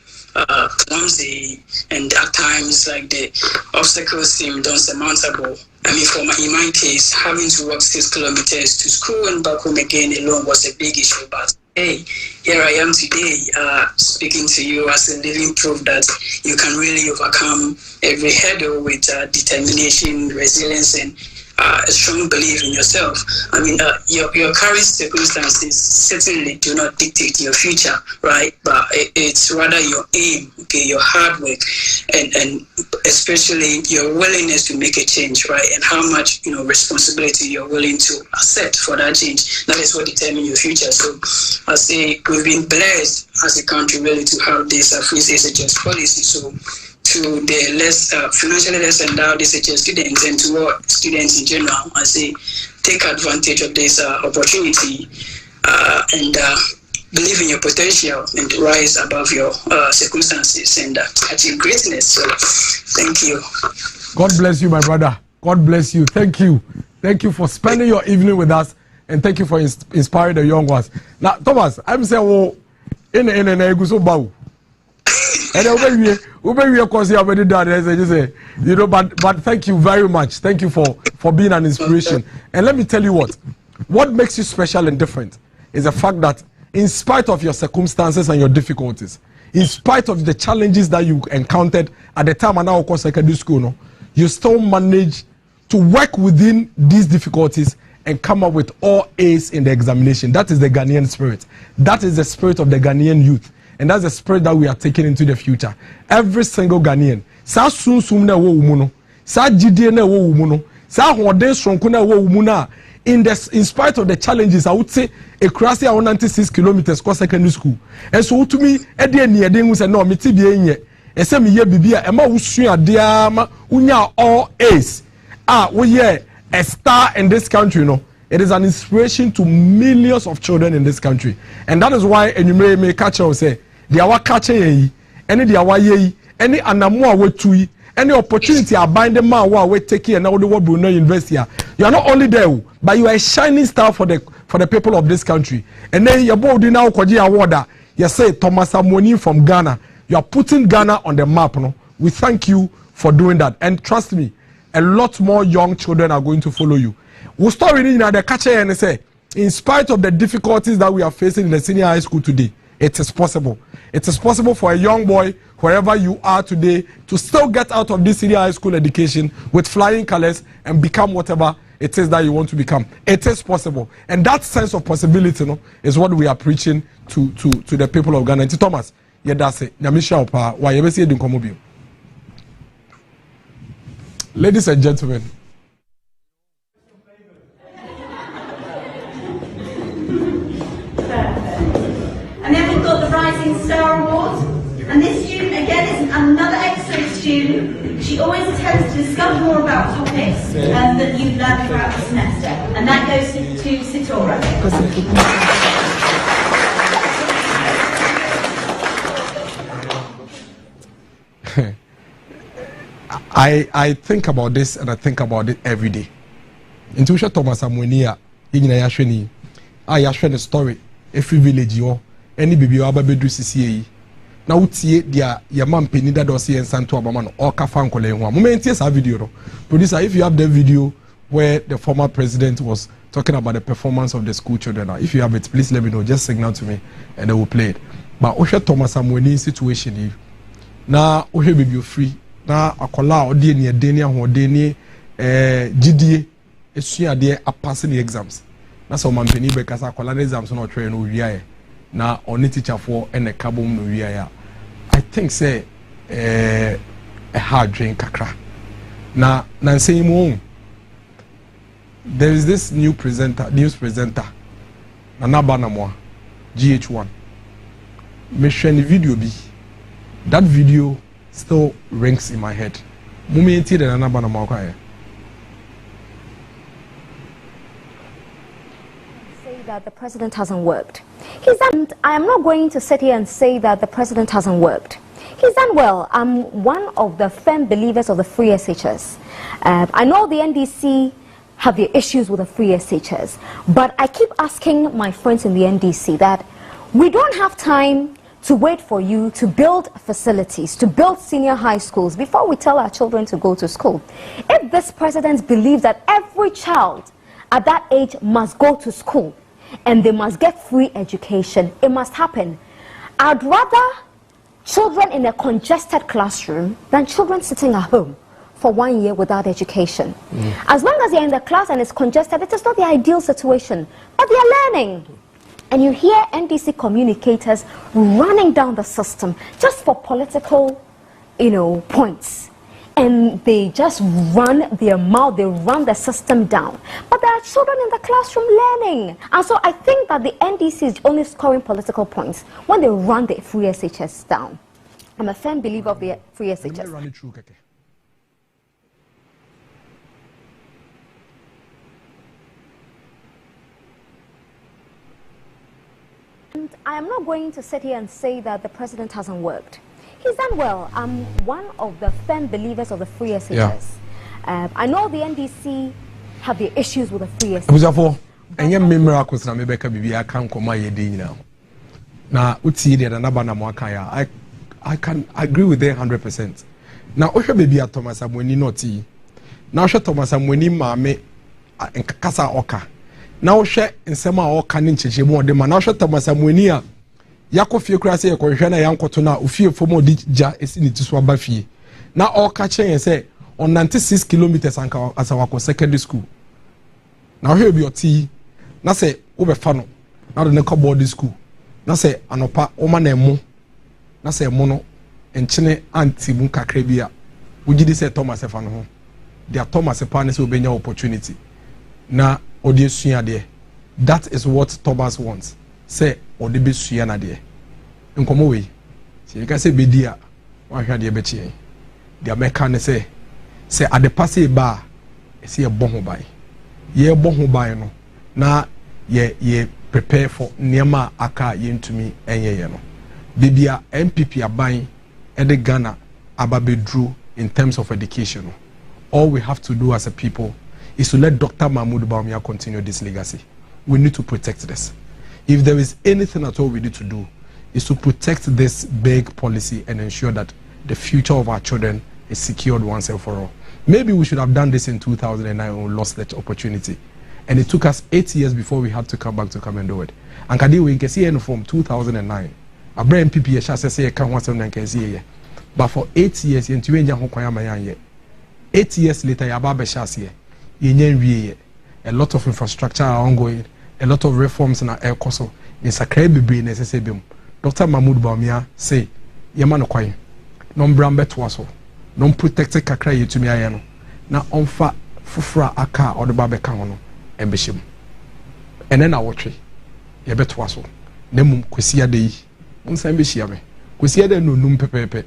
clumsy, and at times the obstacles seemed unsurmountable. In my case, having to walk 6 kilometers to school and back home again alone was a big issue. But hey, here I am today, speaking to you as a living proof that you can really overcome every hurdle with determination, resilience, and a strong belief in yourself. Your current circumstances certainly do not dictate your future, right? But it's rather your aim, your hard work, and especially your willingness to make a change, right? And how much responsibility you're willing to accept for that change. That is what determines your future. So I say we've been blessed as a country really to have this free SHS policy. So to the less financially less endowed SHS students and to all students in general. I say take advantage of this opportunity and believe in your potential and rise above your circumstances and achieve greatness. So thank you. God bless you, my brother. God bless you. Thank you. Thank you for spending your evening with us, and thank you for inspiring the young ones. Now, Thomas, I'm saying, oh, in so bow. And we of course you already done, as I just say, you know, but thank you very much. Thank you for being an inspiration. And let me tell you what makes you special and different is the fact that in spite of your circumstances and your difficulties, in spite of the challenges that you encountered at the time and now of course secondary school, no, you still manage to work within these difficulties and come up with all A's in the examination. That is the Ghanaian spirit. That is the spirit of the Ghanaian youth. And that's the spirit that we are taking into the future. Every single Ghanaian. Sa sum na wo umuno. Sa jidie na wo umuno. Sa hoden stronko na wo umuna. In spite of the challenges, I would say a crazy 96 kilometers for secondary school. And so to me, Eddie near them say no, me TBA. And say me ye bibia. Emma usua diama unya all A's. We are a star in this country, you know. It is an inspiration to millions of children in this country. And that is why, and you may catch or say, the awa catch any the awa ye, any anamua we tui, any opportunity I bind them man while we take here now the world Brunei University. You are not only there, but you are a shining star for the people of this country. And then your board now Koji award. You say Thomas Amoni from Ghana. You are putting Ghana on the map, no? We thank you for doing that. And trust me, a lot more young children are going to follow you. We'll start reading the catcher and say, in spite of the difficulties that we are facing in the senior high school today, it is possible. It is possible for a young boy, wherever you are today, to still get out of this senior high school education with flying colors and become whatever it is that you want to become. It is possible. And that sense of possibility, no, is what we are preaching to the people of Ghana. And Thomas, yeah, that's it. Ladies and gentlemen, and then we've got the Rising Star Award, and this student again is another excellent student. She always attempts to discover more about topics that you've learned throughout the semester, and that goes to Sitora. I think about this and I think about it every day. Intuition Thomas Amwenia, Yina Yashweni, I Yashweni story, every village yo, any baby or baby do CCA. Now, see, dear, your mom penny that dossier and Santo Abaman or Kafan Kole. Moment, yes, a video. Producer, if you have the video where the former president was talking about the performance of the school children, if you have it, please let me know. Just signal to me and I will play it. But Osha Thomas Amweni situation, now, Osha baby free. Na akola odi ni edeni ahode ni gidie esu ade a passing the exams na so mampeni be kasa akola na exams no twe no wiaye na oni teacher for ene kabom no wiaye. I think say a hard drink kakra na say mo there is this news presenter na banamo GH1 me share ni video bi that video still rings in my head. Say that the president hasn't worked. I am not going to sit here and say that the president hasn't worked. He's done well. I'm one of the firm believers of the free SHS. I know the NDC have their issues with the free SHS, but I keep asking my friends in the NDC that we don't have time to wait for you to build facilities, to build senior high schools before we tell our children to go to school. If this president believes that every child at that age must go to school and they must get free education, it must happen. I'd rather children in a congested classroom than children sitting at home for 1 year without education. As long as they're in the class and it's congested, it is not the ideal situation, but they are learning. And you hear NDC communicators running down the system just for political, points. And they just run their mouth, they run the system down. But there are children in the classroom learning. And so I think that the NDC is only scoring political points when they run the free SHS down. I'm a firm believer of the free SHS. And I am not going to sit here and say that the president hasn't worked. He's done well. I'm one of the firm believers of the free SHS. I know the NDC have their issues with the free SHS. And your miracles na mebeka bibi aka nkoma ye dey now. Na uti dey na ba na mo aka ya. I can agree with them 100%. Na ohwe baby at Thomas Amweni noti. Na ohwe Thomas Amweni maame kasa oka. Na ohwe nsema oka ne ncheche mu ode ma na ohwe Thomas Amweni a yakofie kura se yekohwe na yankoto na ofie fomo di ja esi ni tiso aba fie. Na oka chen se on 96 kilometers anka asawako secondary school. Na ohwe bi oti na se obefa no na do ne ko boarding school na se anopa o ma na emu na se emu no enchene anti mu kakra bi a ugidi se Thomas efa no ho dia Thomas pa ne se obenya opportunity na odi sua de. That is what Thomas wants. Say odi be sua na de nkomo we se you can say be dia wa hwa de be chie dia meka ne se ade passe ba se ye bo ho bai ye bo ho bai no na ye prepare for niema aka yentumi enye no bibia MPP aban ede Ghana ababedru in terms of education. All we have to do as a people is to let Dr. Mahmoud Bawumia continue this legacy. We need to protect this. If there is anything at all we need to do is to protect this big policy and ensure that the future of our children is secured once and for all. Maybe we should have done this in 2009 when we lost that opportunity. And it took us 8 years before we had to come back to come and do it. And Kadi we can see from 2009. A brand MPP say can once and can see. But for 8 years, 8 years later, a lot of infrastructure are ongoing, a lot of reforms in our air coso. In Sakrebi brain SSABM. Dr. Mahmoud Bawumia say, Yamano Kwai, non brambe twaso, non protected kakra yetumi ayano. Na onfa fufra aka or the babe kanono. Embeshim. And then I watch it. You bet was so. Nemum Kusia de Unsambishia me. Kusia de no num pepe.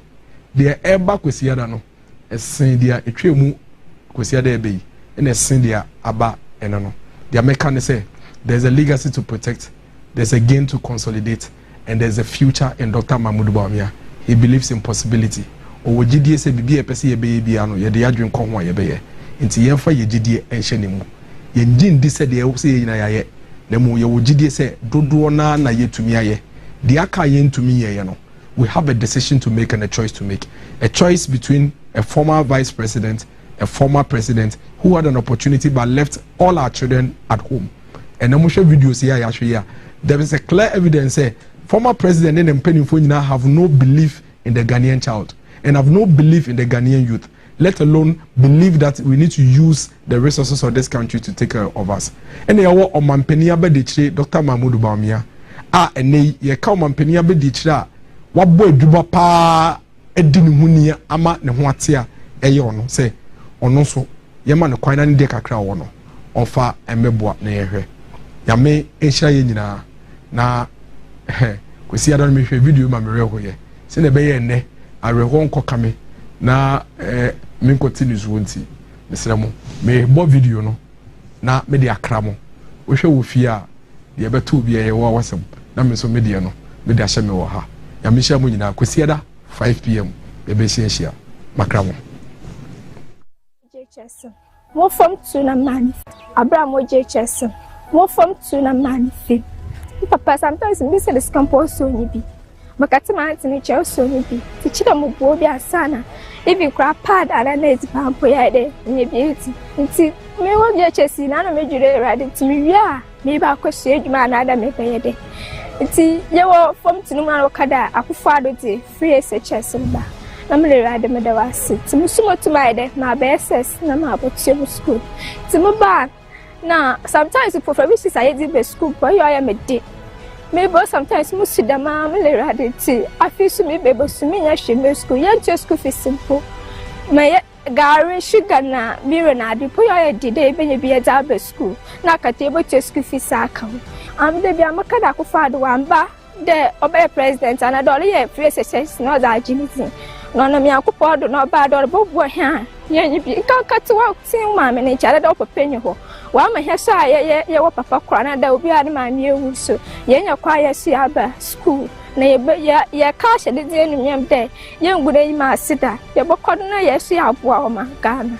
Dear Eba Kusia no. A Sindia a tremu Kusia de be. And a Sindia Aba and no. The American say there's a legacy to protect, there's a gain to consolidate, and there's a future in Dr. Mahmoud Bawumia. He believes in possibility. Or GDA say be a pesi baby ano, ye de adwin konwa ye be. Inti yemfa ye GDA enhye Yenjin dise de e say na yaye na mu ye wogide say dodo na yetumi aye de aka yentumi ye no. We have a decision to make and a choice to make. A choice between a former vice president, a former president who had an opportunity but left all our children at home. And namusha videos here there is a clear evidence say former president and Mpenimfo nyina have no belief in the Ghanaian child and have no belief in the Ghanaian youth, let alone believe that we need to use the resources of this country to take care of us. And they are Omampenia Bedichre, Dr. Mahmoud Bawumia. And ye come Mampenia Bedichra, what boy duba pa edinumunia ama ne hoatia eyono say ono so yema ne kwan na de kakra wono onfa emeboa na yehwe yame enhira ye nyina na kwesi adon me hwe video ma me reho ye se ne be ye ne areho nko kame na me continue wonti mesramo me bo video no na me de akra mo wo hwe wo fie a de beto bi ye wo wasem na me so me de no me de ahye me wo ha ya me hye mo nyina kwesi ada 5 p.m. ebe hye makramo mo from tuna man Abraham JHS mo from tuna man fi papa sometimes me say this campus so ni bi makati ma antini che so ni bi ti chira mo bo bi asana even cra pad ala net pampo ya de ni beauty nti me wo JHS na no me jure rade ti mi wi a me ba kwese adwuma na ada me peye de nti ye wo from tunu man okada akufo adoti free SHS ba na me rade me da wase ti musumo to my de na BSS na ma abotio school ti mo ba na sometimes for services I did the school boy I am a day maybe sometimes musidama me rade ti afisu me bebo sumi nya hwe school ya school fees simple my gari sugar na miro na adi po ya di dey be bi ya za school na ka te bo school fees aka am de bi amaka da ko fa do amba the obey president and a dolly free success not agility. None of me a couple no bad or bob were here. You can't cut to walk, seeing my manager at up a penny ho. While my hair saw ye were papa crying, there will be at my new so. Yen your choir see school. Neighbor, ya cash at the end of day. Young good aim, my sitter. Your book couldn't yes see our Ghana.